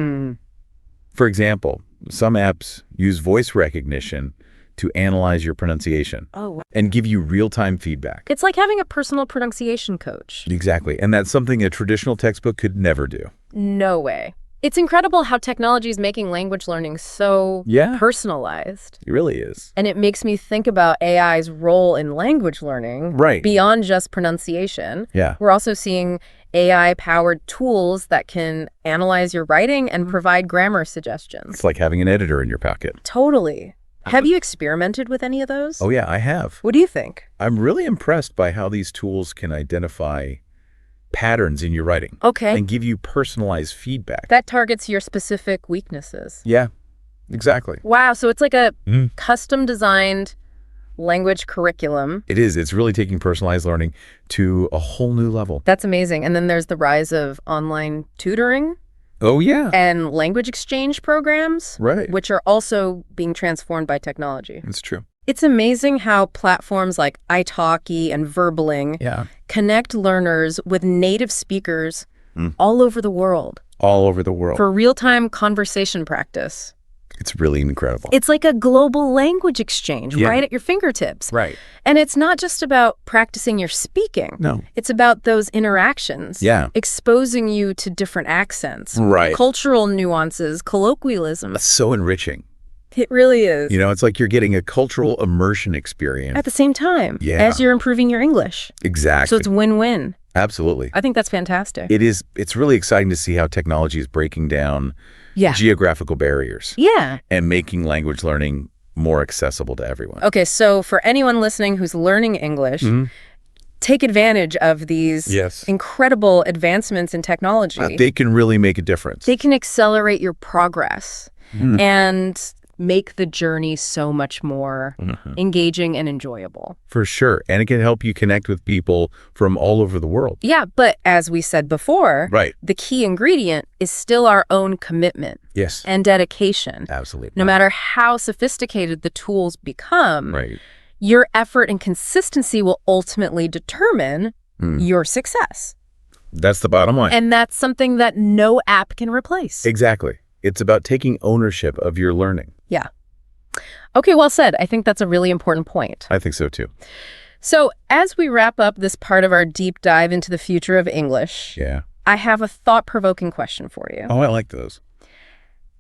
For example, some apps use voice recognition to analyze your pronunciation Oh, and give you real-time feedback. it's like having a personal pronunciation coach. Exactly. And that's something a traditional textbook could never do. No way. It's incredible how technology is making language learning so Yeah. personalized. It really is. And it makes me think about AI's role in language learning Right. beyond just pronunciation. Yeah. We're also seeing AI-powered tools that can analyze your writing and provide grammar suggestions. It's like having an editor in your pocket. Totally. Have you experimented with any of those? Oh, yeah, I have. What do you think? I'm really impressed by how these tools can identify patterns in your writing Okay. and give you personalized feedback. That targets your specific weaknesses. Yeah, exactly. Wow, so it's like a Mm. custom-designed language curriculum. It is. It's really taking personalized learning to a whole new level. That's amazing. And then there's the rise of online tutoring. Oh, yeah. and language exchange programs, Right. which are also being transformed by technology. It's true. It's amazing how platforms like italki and Verbaling Yeah. connect learners with native speakers all over the world All over the world. for real-time conversation practice. It's really incredible. It's like a global language exchange Yeah. right at your fingertips. Right. And it's not just about practicing your speaking. No. It's about those interactions. Yeah. Exposing you to different accents. Right. Cultural nuances, colloquialisms. That's so enriching. It really is. You know, it's like you're getting a cultural immersion experience. At the same time Yeah. as you're improving your English. Exactly. So it's win-win. Absolutely. I think that's fantastic. It is. It's really exciting to see how technology is breaking down Yeah. geographical barriers Yeah. and making language learning more accessible to everyone. Okay, so for anyone listening who's learning English, take advantage of these Yes. incredible advancements in technology. They can really make a difference. They can accelerate your progress and make the journey so much more engaging and enjoyable. For sure. And it can help you connect with people from all over the world. Yeah, but as we said before, Right. the key ingredient is still our own commitment Yes. and dedication. Absolutely. No matter how sophisticated the tools become, Right. your effort and consistency will ultimately determine your success. That's the bottom line. And that's something that no app can replace. Exactly. It's about taking ownership of your learning. Yeah. Okay, well said. I think that's a really important point. I think so too. So as we wrap up this part of our deep dive into the future of English, Yeah. I have a thought-provoking question for you. Oh, I like those.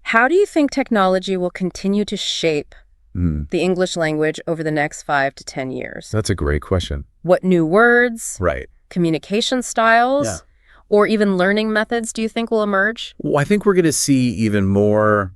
How do you think technology will continue to shape the English language over the next 5 to 10 years? That's a great question. What new words, Right. communication styles, Yeah. or even learning methods do you think will emerge? Well, I think we're going to see even more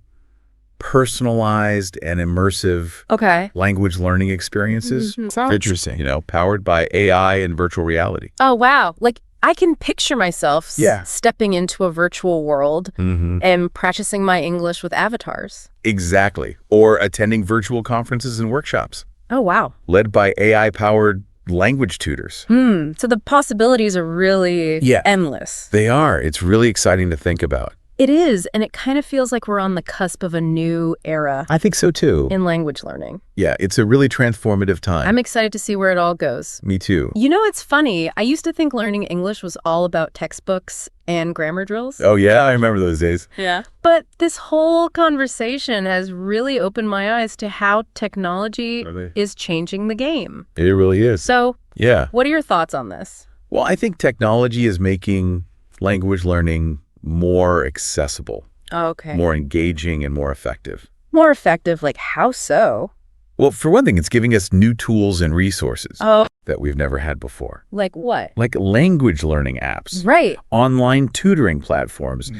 personalized and immersive Okay. language learning experiences. Interesting. You know, powered by AI and virtual reality. Oh, wow. Like, I can picture myself Yeah. stepping into a virtual world and practicing my English with avatars. Exactly. Or attending virtual conferences and workshops Oh, wow. led by AI-powered language tutors. So the possibilities are really Yeah. endless. They are. It's really exciting to think about. It is, and it kind of feels like we're on the cusp of a new era I think so too. in language learning. Yeah, it's a really transformative time. I'm excited to see where it all goes. Me too. You know, it's funny. I used to think learning English was all about textbooks and grammar drills. Oh yeah, I remember those days. Yeah. But this whole conversation has really opened my eyes to how technology Really? is changing the game. It really is. So, Yeah. what are your thoughts on this? Well, I think technology is making language learning more accessible, Okay. more engaging, and more effective. More effective, like how so? Well, for one thing, it's giving us new tools and resources Oh, that we've never had before, like what? like language learning apps, Right. online tutoring platforms,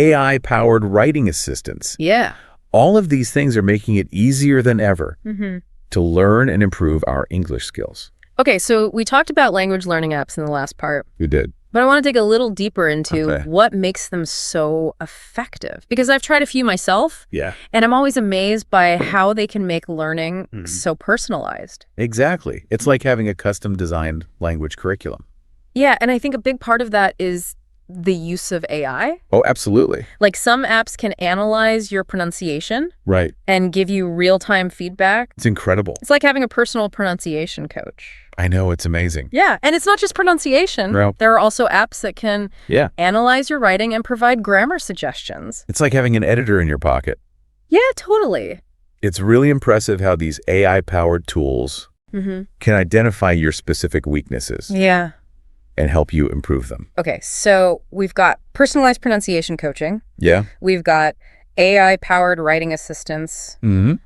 AI-powered writing assistants. Yeah. All of these things are making it easier than ever to learn and improve our English skills. Okay, so we talked about language learning apps in the last part, You did. but I want to dig a little deeper into Okay. what makes them so effective. Because I've tried a few myself, Yeah, and I'm always amazed by how they can make learning so personalized. exactly. It's like having a custom designed language curriculum. Yeah, and I think a big part of that is the use of AI. Oh, absolutely. Like some apps can analyze your pronunciation Right. and give you real-time feedback. It's incredible. It's like having a personal pronunciation coach. I know, it's amazing. Yeah, and it's not just pronunciation. No. There are also apps that can Yeah. analyze your writing and provide grammar suggestions. It's like having an editor in your pocket. Yeah, totally. It's really impressive how these AI-powered tools can identify your specific weaknesses Yeah. and help you improve them. Okay, so we've got personalized pronunciation coaching. Yeah? We've got AI-powered writing assistance.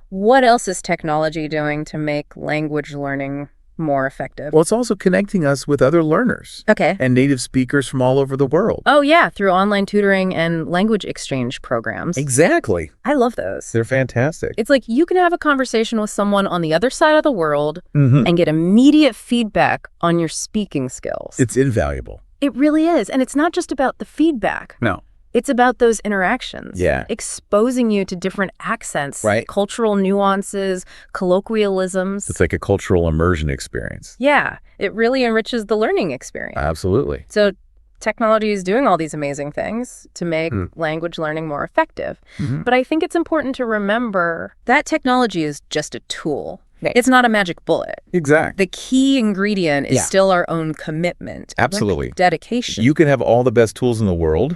What else is technology doing to make language learning more effective? Well, it's also connecting us with other learners Okay. and native speakers from all over the world. Oh, yeah, through online tutoring and language exchange programs. Exactly. I love those. They're fantastic. It's like you can have a conversation with someone on the other side of the world and get immediate feedback on your speaking skills. It's invaluable. It really is. And it's not just about the feedback. No. It's about those interactions. Yeah. Exposing you to different accents, Right. cultural nuances, colloquialisms. It's like a cultural immersion experience. Yeah, it really enriches the learning experience. Absolutely. So technology is doing all these amazing things to make language learning more effective. But I think it's important to remember that technology is just a tool. It's not a magic bullet. Exactly. The key ingredient is still our own commitment. Absolutely. Dedication. You can have all the best tools in the world,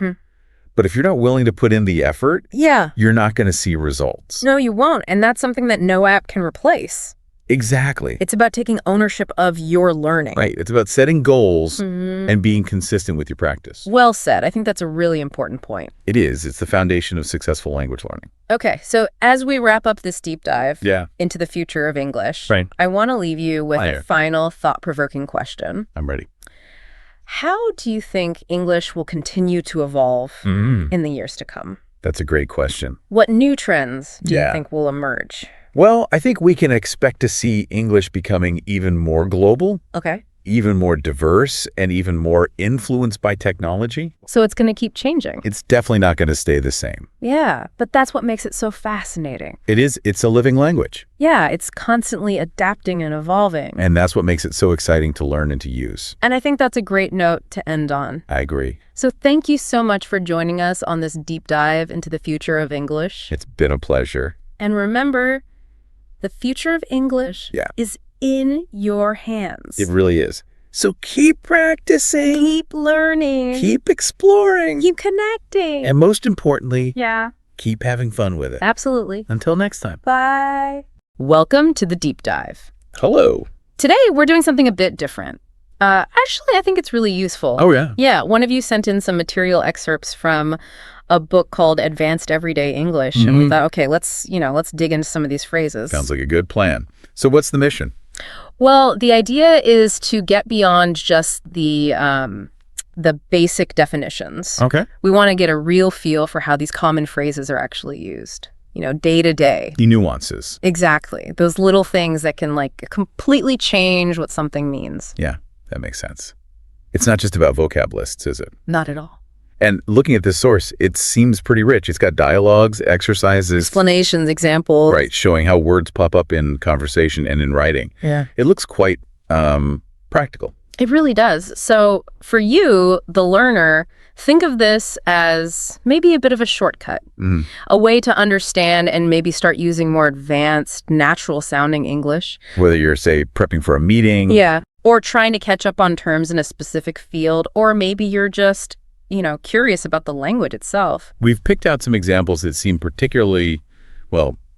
but if you're not willing to put in the effort, you're not going to see results. No, you won't. And that's something that no app can replace. Exactly. It's about taking ownership of your learning. Right. It's about setting goals and being consistent with your practice. Well said. I think that's a really important point. It is. It's the foundation of successful language learning. Okay, so as we wrap up this deep dive Yeah. into the future of English, Right. I want to leave you with Fire. a final thought-provoking question. I'm ready. How do you think English will continue to evolve in the years to come? That's a great question. What new trends do you Yeah. think will emerge? Well, I think we can expect to see English becoming even more global, Okay, even more diverse, and even more influenced by technology. so it's going to keep changing. It's definitely not going to stay the same. Yeah, but that's what makes it so fascinating. It's a living language. Yeah, it's constantly adapting and evolving. And that's what makes it so exciting to learn and to use. And I think that's a great note to end on. I agree. So thank you so much for joining us on this deep dive into the future of English. It's been a pleasure. And remember, the future of English is in your hands. It really is. So keep practicing. Keep learning. Keep exploring. Keep connecting. And most importantly, Yeah, keep having fun with it. absolutely. Until next time. Bye. Welcome to the deep dive. Hello. Today, we're doing something a bit different. Actually, I think it's really useful. Oh, yeah. Yeah, one of you sent in some material excerpts from a book called Advanced Everyday English. And we thought, okay, let's dig into some of these phrases. Sounds like a good plan. So what's the mission? Well, the idea is to get beyond just the basic definitions. Okay. We want to get a real feel for how these common phrases are actually used, day to day. The nuances. Exactly. Those little things that can completely change what something means. Yeah, that makes sense. It's not just about vocab lists, is it? Not at all. And looking at this source, it seems pretty rich. It's got dialogues, exercises. Explanations, examples. Right, showing how words pop up in conversation and in writing. Yeah. It looks quite practical. It really does. So for you, the learner, think of this as maybe a bit of a shortcut, a way to understand and maybe start using more advanced, natural-sounding English. Whether you're, say, prepping for a meeting. Yeah, or trying to catch up on terms in a specific field, or maybe you're just curious about the language itself. We've picked out some examples that seem particularly,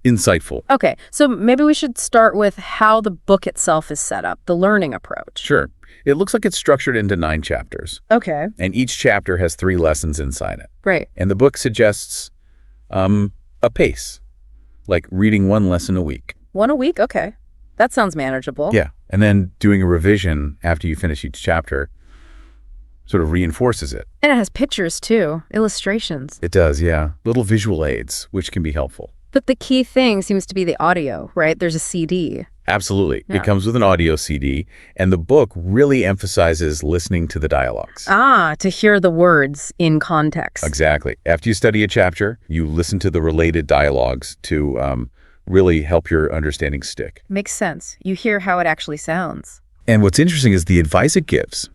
insightful. Okay, so maybe we should start with how the book itself is set up, the learning approach. Sure. It looks like it's structured into 9 chapters. Okay. And each chapter has 3 lessons inside it. Right. And the book suggests a pace, like reading 1 lesson a week. 1 a week? Okay. That sounds manageable. Yeah. And then doing a revision after you finish each chapter sort of reinforces it. And it has pictures too, illustrations. It does, yeah. Little visual aids, which can be helpful. But the key thing seems to be the audio, right? There's a CD. Absolutely. Yeah. It comes with an audio CD, and the book really emphasizes listening to the dialogues. To hear the words in context. Exactly. After you study a chapter, you listen to the related dialogues to really help your understanding stick. Makes sense. You hear how it actually sounds. And what's interesting is the advice it gives.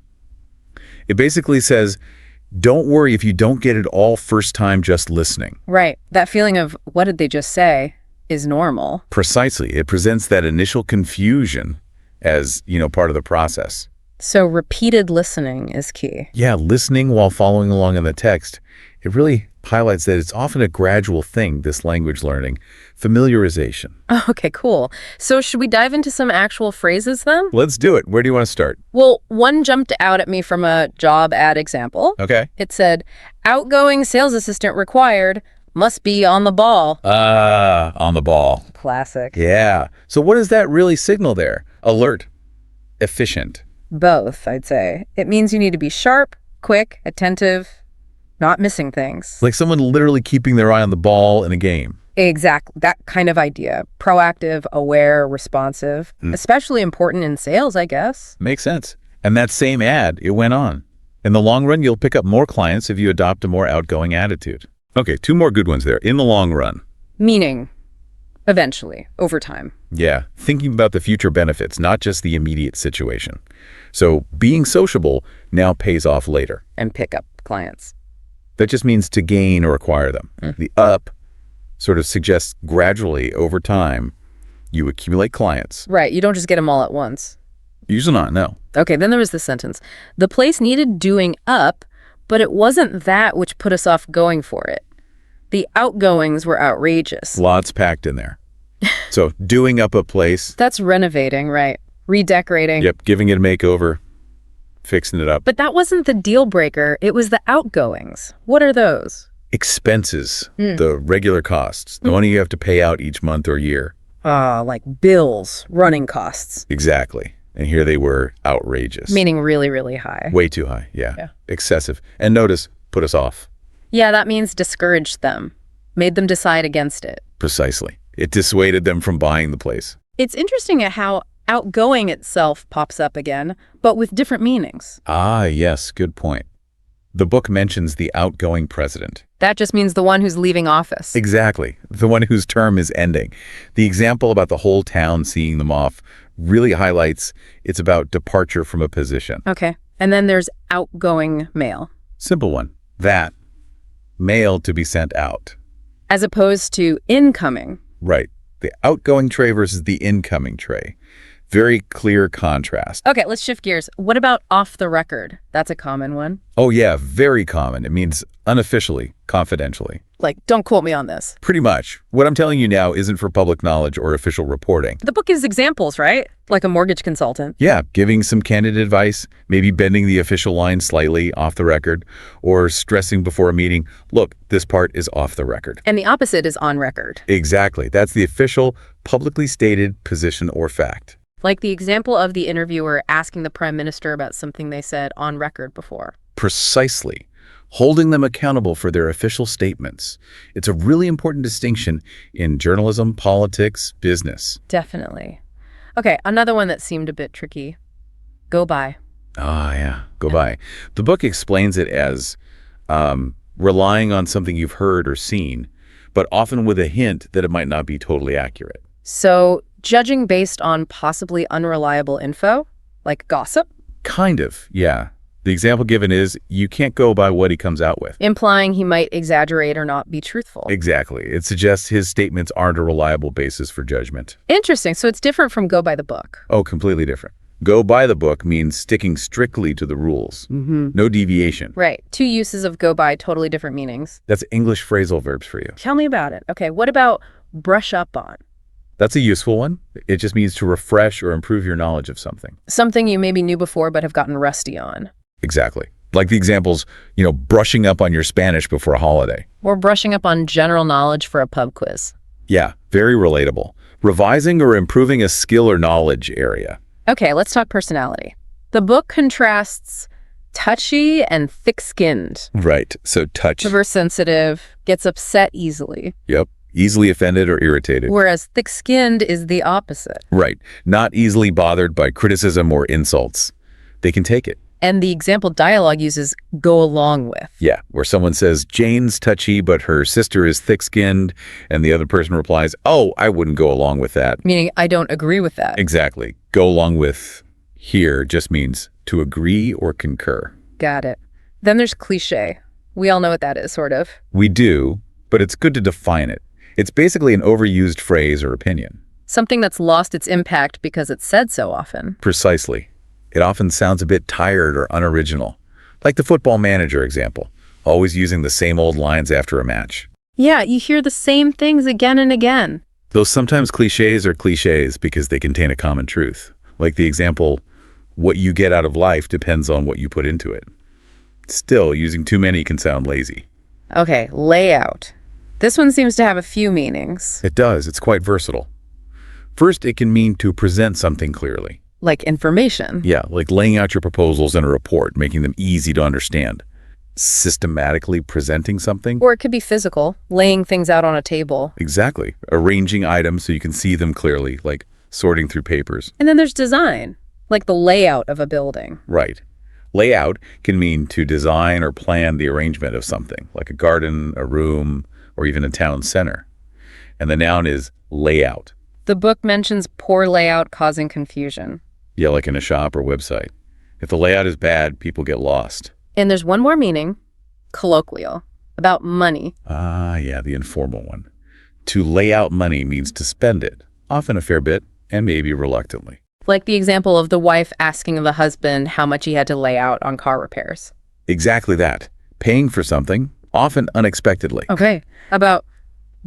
It basically says, don't worry if you don't get it all first time just listening. Right. That feeling of, what did they just say, is normal. Precisely. It presents that initial confusion as, part of the process. So repeated listening is key. Yeah, listening while following along in the text. It really highlights that it's often a gradual thing, this language learning. Familiarization. Okay, cool. So should we dive into some actual phrases then? Let's do it. Where do you want to start? Well, one jumped out at me from a job ad example. Okay. It said, outgoing sales assistant required, must be on the ball. On the ball. Classic. Yeah. So what does that really signal there? Alert. Efficient. Both, I'd say. It means you need to be sharp, quick, attentive, not missing things. Like someone literally keeping their eye on the ball in a game. Exactly. That kind of idea. Proactive, aware, responsive. Especially important in sales, I guess. Makes sense. And that same ad, it went on. In the long run, you'll pick up more clients if you adopt a more outgoing attitude. Okay, 2 more good ones there. In the long run. Meaning, Eventually, over time. Yeah, thinking about the future benefits, not just the immediate situation. So being sociable now pays off later. And pick up clients. That just means to gain or acquire them. The up sort of suggests gradually over time you accumulate clients. Right, you don't just get them all at once. Usually not, no. Okay, then there was this sentence. The place needed doing up, but it wasn't that which put us off going for it. The outgoings were outrageous. Lots packed in there. So doing up a place. That's renovating, right? Redecorating. Yep, giving it a makeover, fixing it up. But that wasn't the deal breaker. It was the outgoings. What are those? Expenses, the regular costs, the money you have to pay out each month or year. Like bills, running costs. Exactly. And here they were outrageous. Meaning really, really high. Way too high, yeah. Excessive. And notice, put us off. Yeah, that means discouraged them. Made them decide against it. Precisely. It dissuaded them from buying the place. It's interesting at how outgoing itself pops up again, but with different meanings. Ah, yes, good point. The book mentions the outgoing president. That just means the one who's leaving office. Exactly. The one whose term is ending. The example about the whole town seeing them off really highlights it's about departure from a position. Okay. And then there's outgoing mail. Simple one. That. Mail to be sent out. As opposed to incoming. Right. The outgoing tray versus the incoming tray. Very clear contrast. Okay, let's shift gears. What about off the record? That's a common one. Oh yeah, very common. It means unofficially, confidentially. Like, don't quote me on this. Pretty much. What I'm telling you now isn't for public knowledge or official reporting. The book gives examples, right? Like a mortgage consultant. Yeah, giving some candid advice, maybe bending the official line slightly off the record, or stressing before a meeting, look, this part is off the record. And the opposite is on record. Exactly. That's the official, publicly stated position or fact. Like the example of the interviewer asking the prime minister about something they said on record before. Precisely. Holding them accountable for their official statements. It's a really important distinction in journalism, politics, business. Definitely. Okay, another one that seemed a bit tricky. Go by. Ah, yeah. Go by. The book explains it as relying on something you've heard or seen, but often with a hint that it might not be totally accurate. So, judging based on possibly unreliable info, like gossip? Kind of, yeah. The example given is you can't go by what he comes out with. Implying he might exaggerate or not be truthful. Exactly. It suggests his statements aren't a reliable basis for judgment. Interesting. So it's different from go by the book. Oh, completely different. Go by the book means sticking strictly to the rules. No deviation. Right. Two uses of go by, totally different meanings. That's English phrasal verbs for you. Tell me about it. Okay, what about brush up on? That's a useful one. It just means to refresh or improve your knowledge of something. Something you maybe knew before but have gotten rusty on. Exactly. Like the examples, brushing up on your Spanish before a holiday. Or brushing up on general knowledge for a pub quiz. Yeah, very relatable. Revising or improving a skill or knowledge area. Okay, let's talk personality. The book contrasts touchy and thick-skinned. Right, so touch. Reverse sensitive, gets upset easily. Yep, easily offended or irritated. Whereas thick-skinned is the opposite. Right, not easily bothered by criticism or insults. They can take it. And the example dialogue uses go along with. Yeah, where someone says, Jane's touchy, but her sister is thick-skinned, and the other person replies, oh, I wouldn't go along with that. Meaning, I don't agree with that. Exactly. Go along with here just means to agree or concur. Got it. Then there's cliche. We all know what that is, sort of. We do, but it's good to define it. It's basically an overused phrase or opinion. Something that's lost its impact because it's said so often. Precisely. It often sounds a bit tired or unoriginal. Like the football manager example, always using the same old lines after a match. Yeah, you hear the same things again and again. Though sometimes cliches are cliches because they contain a common truth. Like the example, what you get out of life depends on what you put into it. Still, using too many can sound lazy. Okay, layout. This one seems to have a few meanings. It does. It's quite versatile. First, it can mean to present something clearly. Like information. Yeah, like laying out your proposals in a report, making them easy to understand. Systematically presenting something. Or it could be physical, laying things out on a table. Exactly. Arranging items so you can see them clearly, like sorting through papers. And then there's design, like the layout of a building. Right. Layout can mean to design or plan the arrangement of something, like a garden, a room, or even a town center. And the noun is layout. The book mentions poor layout causing confusion. Yeah, like in a shop or website. If the layout is bad, people get lost. And there's one more meaning, colloquial, about money. Ah, yeah, the informal one. To lay out money means to spend it, often a fair bit, and maybe reluctantly. Like the example of the wife asking the husband how much he had to lay out on car repairs. Exactly that. Paying for something, often unexpectedly. Okay. About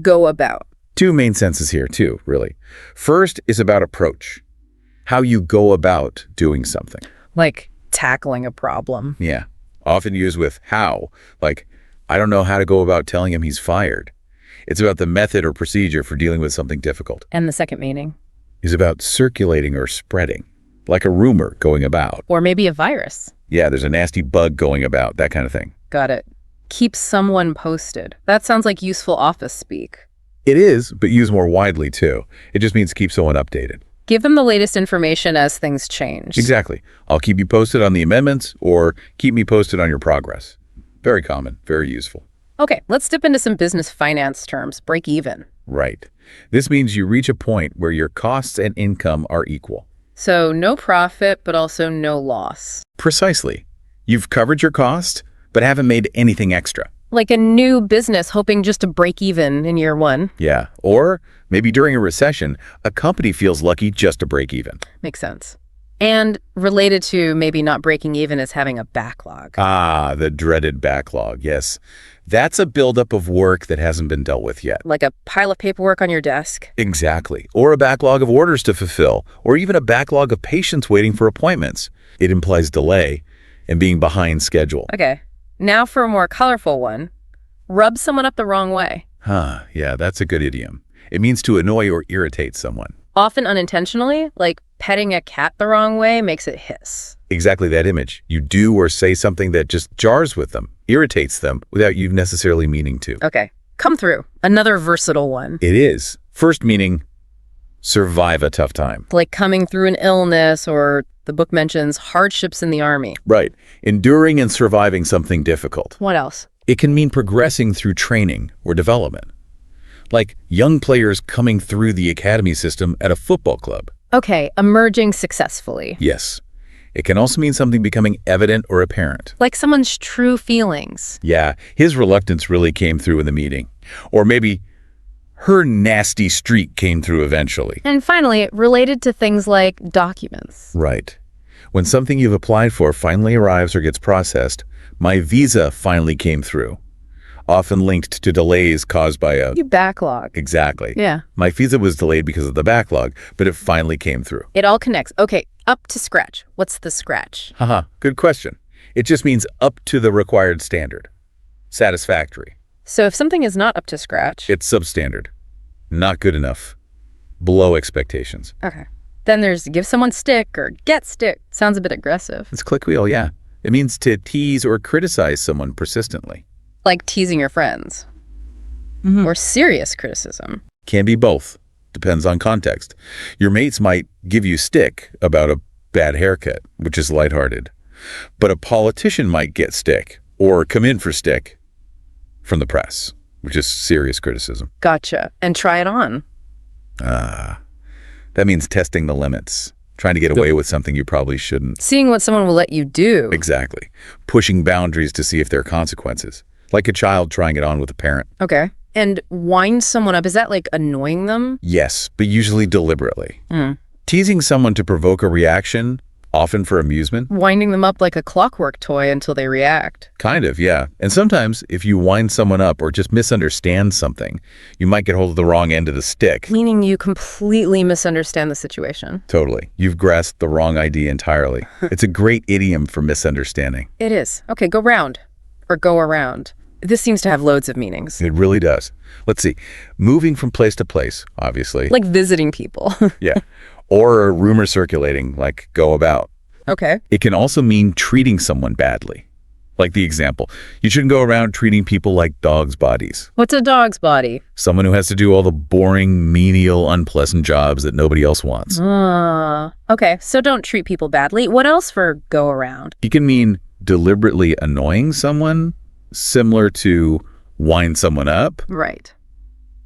go about. Two main senses here, too, really. First is about approach. How you go about doing something. Like tackling a problem. Yeah. Often used with how, like, I don't know how to go about telling him he's fired. It's about the method or procedure for dealing with something difficult. And the second meaning? Is about circulating or spreading, like a rumor going about. Or maybe a virus. Yeah, there's a nasty bug going about, that kind of thing. Got it. Keep someone posted. That sounds like useful office speak. It is, but used more widely, too. It just means keep someone updated. Give them the latest information as things change. Exactly. I'll keep you posted on the amendments, or keep me posted on your progress. Very common, very useful. Okay, let's dip into some business finance terms. Break even. Right. This means you reach a point where your costs and income are equal. So no profit, but also no loss. Precisely. You've covered your cost, but haven't made anything extra. Like a new business hoping just to break even in year one. Yeah. Or maybe during a recession, a company feels lucky just to break even. Makes sense. And related to maybe not breaking even is having a backlog. Ah, the dreaded backlog. Yes. That's a buildup of work that hasn't been dealt with yet. Like a pile of paperwork on your desk. Exactly. Or a backlog of orders to fulfill, or even a backlog of patients waiting for appointments. It implies delay and being behind schedule. Okay. Now for a more colorful one. Rub someone up the wrong way. Huh, yeah, that's a good idiom. It means to annoy or irritate someone. Often unintentionally, like petting a cat the wrong way makes it hiss. Exactly that image. You do or say something that just jars with them, irritates them, without you necessarily meaning to. Okay, come through. Another versatile one. It is. First meaning, survive a tough time. Like coming through an illness, or the book mentions hardships in the army. Right. Enduring and surviving something difficult. What else? It can mean progressing through training or development. Like young players coming through the academy system at a football club. Okay, emerging successfully. Yes. It can also mean something becoming evident or apparent. Like someone's true feelings. Yeah, his reluctance really came through in the meeting. Or maybe her nasty streak came through eventually. And finally, related to things like documents. Right. When something you've applied for finally arrives or gets processed, my visa finally came through. Often linked to delays caused by a... You backlog. Exactly. Yeah. My visa was delayed because of the backlog, but it finally came through. It all connects. Okay, up to scratch. What's the scratch? Haha, good question. It just means up to the required standard. Satisfactory. So if something is not up to scratch... It's substandard. Not good enough. Below expectations. Okay. Then there's give someone stick or get stick. Sounds a bit aggressive. It's click-wheel, yeah. It means to tease or criticize someone persistently. Like teasing your friends. Or serious criticism. Can be both. Depends on context. Your mates might give you stick about a bad haircut, which is lighthearted. But a politician might get stick or come in for stick from the press, which is serious criticism. Gotcha. And try it on. That means testing the limits, trying to get away with something you probably shouldn't. Seeing what someone will let you do. Exactly. Pushing boundaries to see if there are consequences. Like a child trying it on with a parent. Okay. And wind someone up, is that like annoying them? Yes, but usually deliberately. Teasing someone to provoke a reaction, often for amusement. Winding them up like a clockwork toy until they react. Kind of, yeah. And sometimes, if you wind someone up or just misunderstand something, you might get hold of the wrong end of the stick. Meaning you completely misunderstand the situation. Totally. You've grasped the wrong idea entirely. It's a great idiom for misunderstanding. It is. Okay, go round. Or go around. This seems to have loads of meanings. It really does. Let's see. Moving from place to place, obviously. Like visiting people. Yeah. Or a rumor circulating, like go about. Okay. It can also mean treating someone badly. Like the example, you shouldn't go around treating people like dogs' bodies. What's a dog's body? Someone who has to do all the boring, menial, unpleasant jobs that nobody else wants. Okay, so don't treat people badly. What else for go around? It can mean deliberately annoying someone, similar to wind someone up. Right.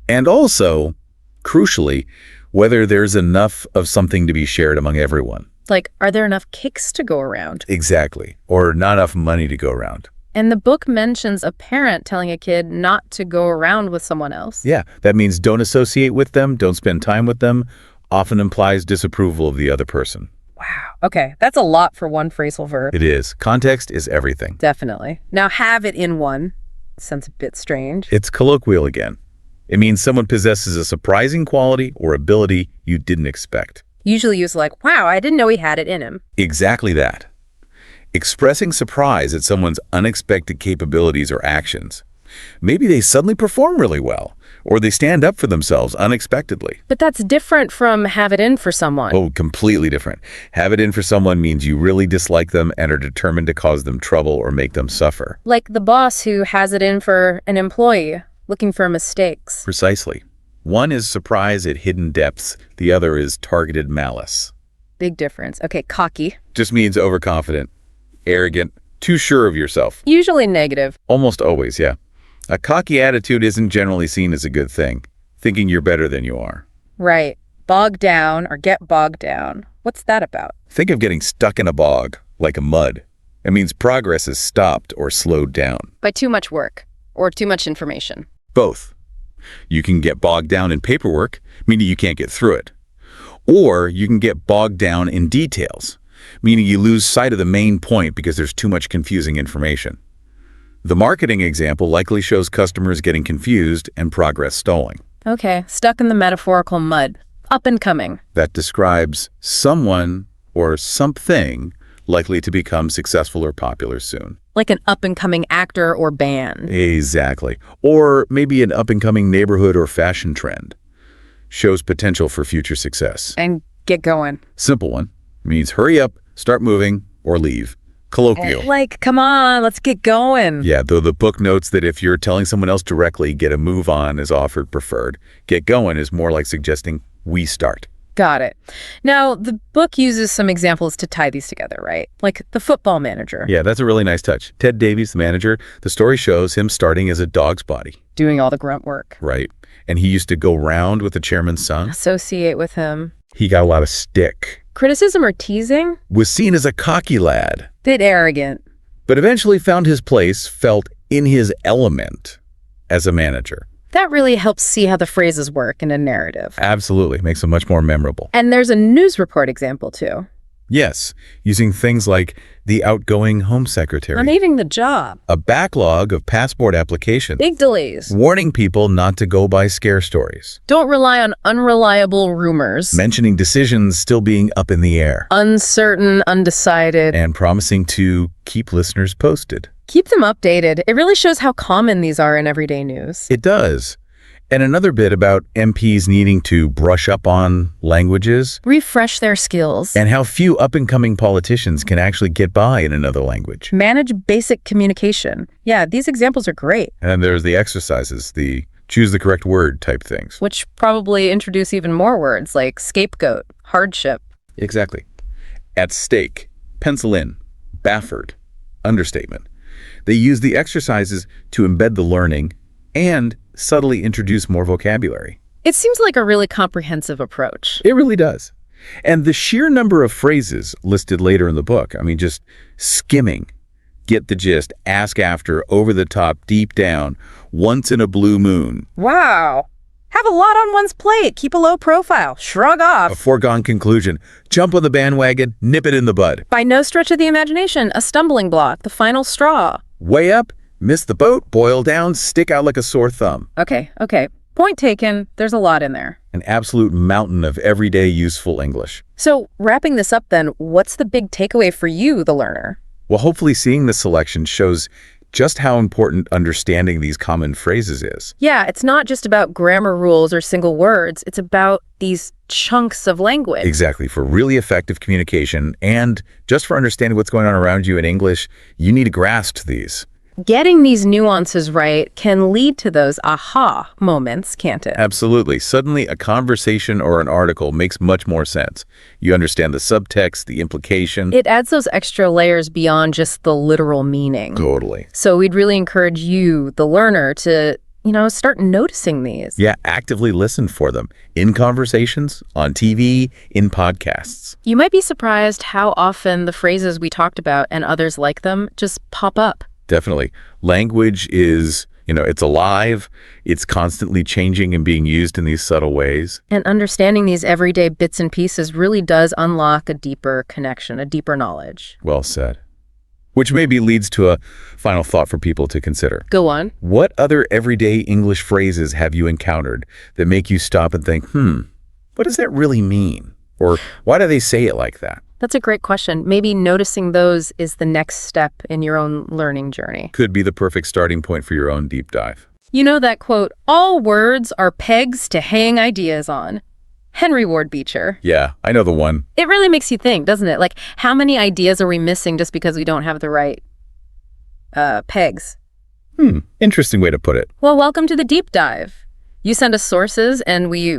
And also, crucially, whether there's enough of something to be shared among everyone. Like, are there enough cakes to go around? Exactly. Or not enough money to go around. And the book mentions a parent telling a kid not to go around with someone else. Yeah, that means don't associate with them, don't spend time with them, often implies disapproval of the other person. Wow. Okay, that's a lot for one phrasal verb. It is. Context is everything. Definitely. Now, have it in one sounds a bit strange. It's colloquial again. It means someone possesses a surprising quality or ability you didn't expect. Usually used like, wow, I didn't know he had it in him. Exactly that. Expressing surprise at someone's unexpected capabilities or actions. Maybe they suddenly perform really well, or they stand up for themselves unexpectedly. But that's different from have it in for someone. Oh, completely different. Have it in for someone means you really dislike them and are determined to cause them trouble or make them suffer. Like the boss who has it in for an employee, looking for mistakes. Precisely. One is surprise at hidden depths. The other is targeted malice. Big difference. Okay, cocky. Just means overconfident, arrogant, too sure of yourself. Usually negative. Almost always, yeah. A cocky attitude isn't generally seen as a good thing, thinking you're better than you are. Right. Bog down or get bogged down. What's that about? Think of getting stuck in a bog, like a mud. It means progress is stopped or slowed down. By too much work or too much information. Both. You can get bogged down in paperwork, meaning you can't get through it. Or you can get bogged down in details, meaning you lose sight of the main point because there's too much confusing information. The marketing example likely shows customers getting confused and progress stalling. Okay, stuck in the metaphorical mud. Up and coming. That describes someone or something likely to become successful or popular soon. Like an up-and-coming actor or band. Exactly. Or maybe an up-and-coming neighborhood or fashion trend. Shows potential for future success. And get going. Simple one. Means hurry up, start moving, or leave. Colloquial. Like, come on, let's get going. Yeah, though the book notes that if you're telling someone else directly, get a move on is offered preferred. Get going is more like suggesting we start. Got it. Now, the book uses some examples to tie these together, right? Like the football manager. Yeah, that's a really nice touch. Ted Davies, the manager, the story shows him starting as a dog's body. Doing all the grunt work. Right. And he used to go round with the chairman's son. Associate with him. He got a lot of stick. Criticism or teasing? Was seen as a cocky lad. Bit arrogant. But eventually found his place, felt in his element as a manager. That really helps see how the phrases work in a narrative. Absolutely. Makes them much more memorable. And there's a news report example, too. Yes, using things like the outgoing home secretary. I'm hating the job. A backlog of passport applications. Big delays. Warning people not to go by scare stories. Don't rely on unreliable rumors. Mentioning decisions still being up in the air. Uncertain, undecided. And promising to keep listeners posted. Keep them updated. It really shows how common these are in everyday news. It does. And another bit about MPs needing to brush up on languages. Refresh their skills. And how few up-and-coming politicians can actually get by in another language. Manage basic communication. Yeah, these examples are great. And there's the exercises, the choose the correct word type things. Which probably introduce even more words like scapegoat, hardship. Exactly. At stake, pencil in, Baffert, understatement. They use the exercises to embed the learning and subtly introduce more vocabulary. It seems like a really comprehensive approach. It really does. And the sheer number of phrases listed later in the book, I mean, just skimming, get the gist, ask after, over the top, deep down, once in a blue moon. Wow. Have a lot on one's plate. Keep a low profile. Shrug off. A foregone conclusion. Jump on the bandwagon, nip it in the bud. By no stretch of the imagination, a stumbling block, the final straw. Way up, miss the boat, boil down, stick out like a sore thumb. Okay. Point taken. There's a lot in there. An absolute mountain of everyday useful English. So, wrapping this up then, what's the big takeaway for you, the learner? Well, hopefully seeing this selection shows just how important understanding these common phrases is. Yeah, it's not just about grammar rules or single words. It's about these chunks of language. Exactly. For really effective communication and just for understanding what's going on around you in English, you need to grasp these. Getting these nuances right can lead to those aha moments, can't it? Absolutely. Suddenly, a conversation or an article makes much more sense. You understand the subtext, the implication. It adds those extra layers beyond just the literal meaning. Totally. So we'd really encourage you, the learner, to start noticing these. Yeah, actively listen for them in conversations, on TV, in podcasts. You might be surprised how often the phrases we talked about and others like them just pop up. Definitely. Language is, it's alive. It's constantly changing and being used in these subtle ways. And understanding these everyday bits and pieces really does unlock a deeper connection, a deeper knowledge. Well said. Which maybe leads to a final thought for people to consider. Go on. What other everyday English phrases have you encountered that make you stop and think, what does that really mean? Or why do they say it like that? That's a great question. Maybe noticing those is the next step in your own learning journey. Could be the perfect starting point for your own deep dive. You know that quote, all words are pegs to hang ideas on. Henry Ward Beecher. Yeah, I know the one. It really makes you think, doesn't it? Like, how many ideas are we missing just because we don't have the right pegs? Interesting way to put it. Well, welcome to the deep dive. You send us sources and we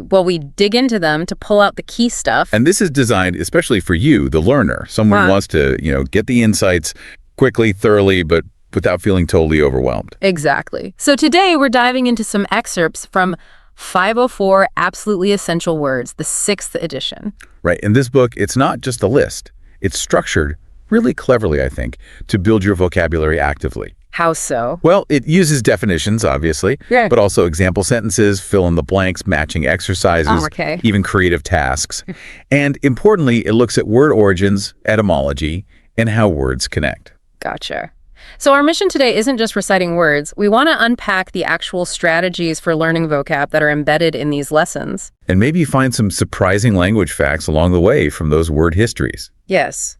dig into them to pull out the key stuff. And this is designed especially for you, the learner. Someone who wants to, get the insights quickly, thoroughly, but without feeling totally overwhelmed. Exactly. So today we're diving into some excerpts from 504 Absolutely Essential Words, the 6th edition. Right. In this book, it's not just a list. It's structured really cleverly, I think, to build your vocabulary actively. How so? Well, it uses definitions, obviously, but also example sentences, fill in the blanks, matching exercises, even creative tasks. And importantly, it looks at word origins, etymology, and how words connect. Gotcha. So our mission today isn't just reciting words. We want to unpack the actual strategies for learning vocab that are embedded in these lessons. And maybe find some surprising language facts along the way from those word histories. Yes.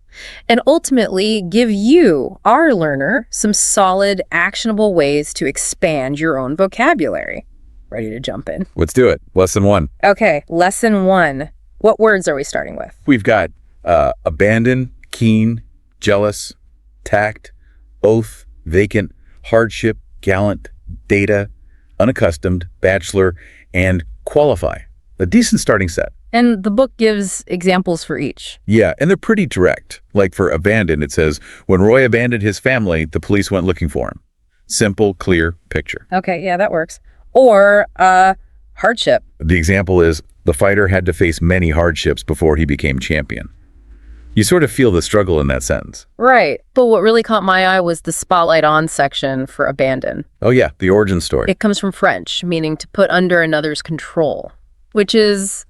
And ultimately give you, our learner, some solid, actionable ways to expand your own vocabulary. Ready to jump in? Let's do it. Lesson 1. Okay, lesson 1. What words are we starting with? We've got abandon, keen, jealous, tact, oath, vacant, hardship, gallant, data, unaccustomed, bachelor, and qualify. A decent starting set. And the book gives examples for each. Yeah, and they're pretty direct. Like for abandon, it says, when Roy abandoned his family, the police went looking for him. Simple, clear picture. Okay, yeah, that works. Or hardship. The example is, the fighter had to face many hardships before he became champion. You sort of feel the struggle in that sentence. Right. But what really caught my eye was the spotlight on section for abandon. Oh yeah, the origin story. It comes from French, meaning to put under another's control, which is,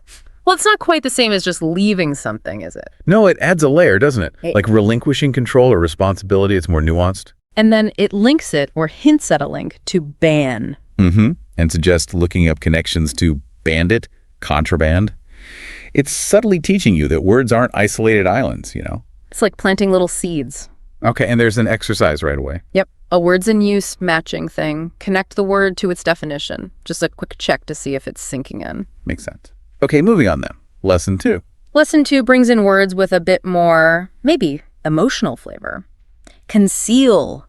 well, it's not quite the same as just leaving something, is it? No, it adds a layer, doesn't it? Like relinquishing control or responsibility, it's more nuanced. And then it links it, or hints at a link, to ban. And suggests looking up connections to bandit, contraband. It's subtly teaching you that words aren't isolated islands, It's like planting little seeds. Okay, and there's an exercise right away. Yep. A words in use matching thing. Connect the word to its definition. Just a quick check to see if it's sinking in. Makes sense. Okay, moving on then. Lesson 2. Lesson 2 brings in words with a bit more, maybe, emotional flavor. Conceal,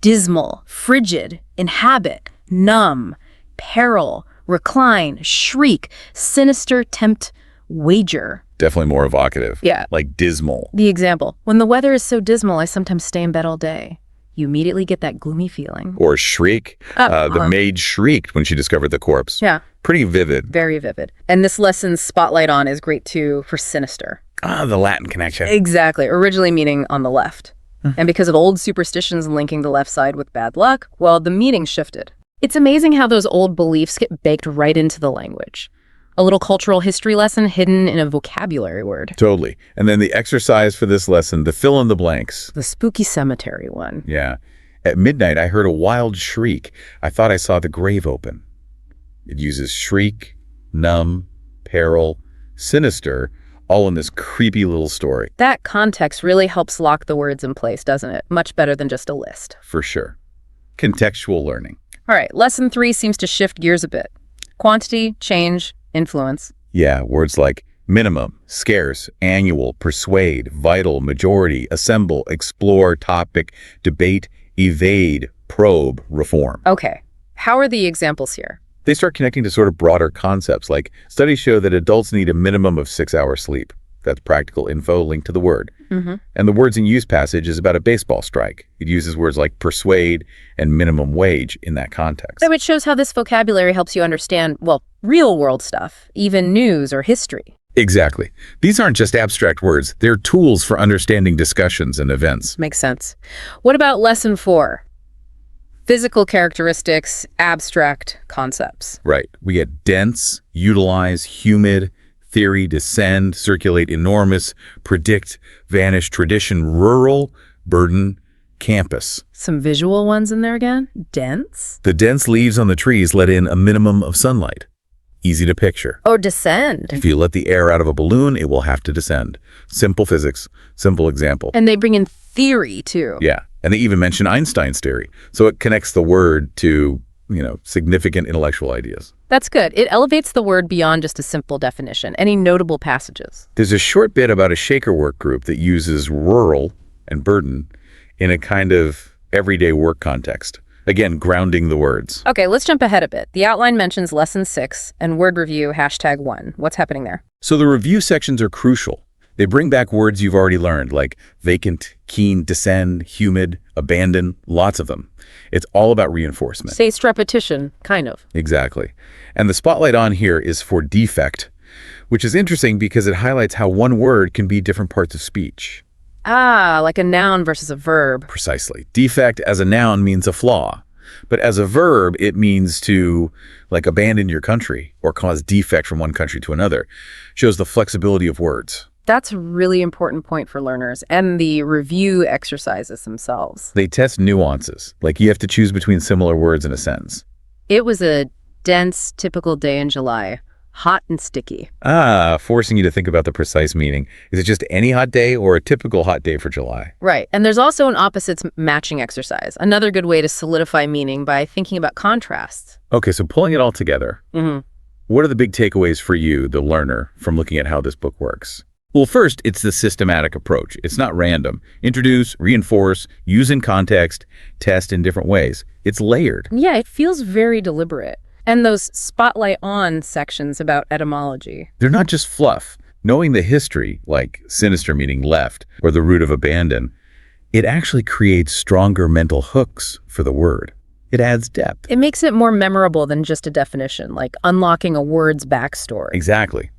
dismal, frigid, inhabit, numb, peril, recline, shriek, sinister, tempt, wager. Definitely more evocative. Yeah. Like dismal. The example, when the weather is so dismal, I sometimes stay in bed all day. You immediately get that gloomy feeling. Or shriek. The maid shrieked when she discovered the corpse. Yeah. Pretty vivid. Very vivid. And this lesson's spotlight on is great too for sinister. The Latin connection. Exactly. Originally meaning on the left. And because of old superstitions linking the left side with bad luck, well, the meaning shifted. It's amazing how those old beliefs get baked right into the language. A little cultural history lesson hidden in a vocabulary word. Totally. And then the exercise for this lesson, the fill in the blanks. The spooky cemetery one. Yeah. At midnight, I heard a wild shriek. I thought I saw the grave open. It uses shriek, numb, peril, sinister, all in this creepy little story. That context really helps lock the words in place, doesn't it? Much better than just a list. For sure. Contextual learning. All right, lesson 3 seems to shift gears a bit. Quantity, change, influence. Yeah, words like minimum, scarce, annual, persuade, vital, majority, assemble, explore, topic, debate, evade, probe, reform. Okay, how are the examples here? They start connecting to sort of broader concepts, like studies show that adults need a minimum of 6 hours sleep. That's practical info linked to the word. Mm-hmm. And the words in use passage is about a baseball strike. It uses words like persuade and minimum wage in that context. So it shows how this vocabulary helps you understand, well, real world stuff, even news or history. Exactly. These aren't just abstract words. They're tools for understanding discussions and events. Makes sense. What about lesson 4? Physical characteristics, abstract concepts. Right. We get dense, utilize, humid, theory, descend, circulate, enormous, predict, vanish, tradition, rural, burden, campus. Some visual ones in there again. Dense. The dense leaves on the trees let in a minimum of sunlight. Easy to picture. Oh, descend. If you let the air out of a balloon, it will have to descend. Simple physics, simple example. And they bring in theory, too. Yeah. And they even mention Einstein's theory. So it connects the word to, significant intellectual ideas. That's good. It elevates the word beyond just a simple definition. Any notable passages? There's a short bit about a shaker work group that uses rural and burden in a kind of everyday work context. Again, grounding the words. Okay, let's jump ahead a bit. The outline mentions lesson 6 and word review #1. What's happening there? So the review sections are crucial. They bring back words you've already learned, like vacant, keen, descend, humid, abandon, lots of them. It's all about reinforcement. Spaced repetition, kind of. Exactly. And the spotlight on here is for defect, which is interesting because it highlights how one word can be different parts of speech. Ah, like a noun versus a verb. Precisely. Defect as a noun means a flaw, but as a verb, it means to abandon your country or cause defect from one country to another. Shows the flexibility of words. That's a really important point for learners and the review exercises themselves. They test nuances, like you have to choose between similar words in a sentence. It was a dense, typical day in July. Hot and sticky. Forcing you to think about the precise meaning. Is it just any hot day or a typical hot day for July? Right. And there's also an opposites matching exercise. Another good way to solidify meaning by thinking about contrasts. Okay, so pulling it all together, what are the big takeaways for you, the learner, from looking at how this book works? Well, first, it's the systematic approach. It's not random. Introduce, reinforce, use in context, test in different ways. It's layered. Yeah, it feels very deliberate. And those spotlight on sections about etymology. They're not just fluff. Knowing the history, like sinister meaning left, or the root of abandon, it actually creates stronger mental hooks for the word. It adds depth. It makes it more memorable than just a definition, like unlocking a word's backstory. Exactly.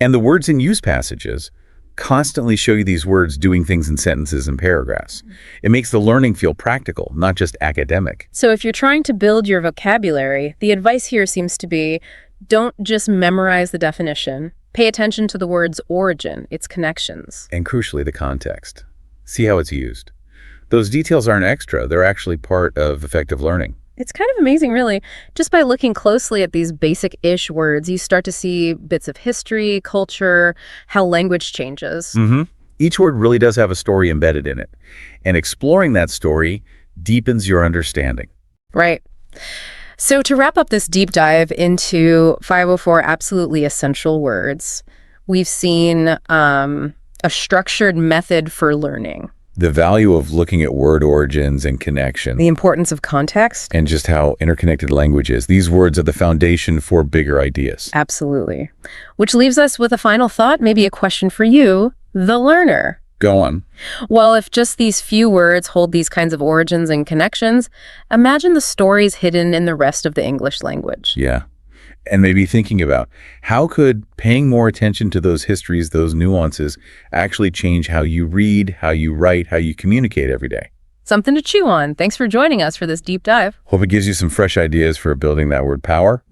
And the words in use passages constantly show you these words doing things in sentences and paragraphs. It makes the learning feel practical, not just academic. So if you're trying to build your vocabulary, the advice here seems to be, don't just memorize the definition. Pay attention to the word's origin, its connections. And crucially, the context. See how it's used. Those details aren't extra. They're actually part of effective learning. It's kind of amazing, really. Just by looking closely at these basic-ish words, you start to see bits of history, culture, how language changes. Each word really does have a story embedded in it. And exploring that story deepens your understanding. Right. So to wrap up this deep dive into 504 absolutely essential words, we've seen a structured method for learning. The value of looking at word origins and connection. The importance of context. And just how interconnected language is. These words are the foundation for bigger ideas. Absolutely. Which leaves us with a final thought, maybe a question for you, the learner. Go on. Well, if just these few words hold these kinds of origins and connections, imagine the stories hidden in the rest of the English language. Yeah. And maybe thinking about how could paying more attention to those histories, those nuances, actually change how you read, how you write, how you communicate every day. Something to chew on. Thanks for joining us for this deep dive. Hope it gives you some fresh ideas for building that word power.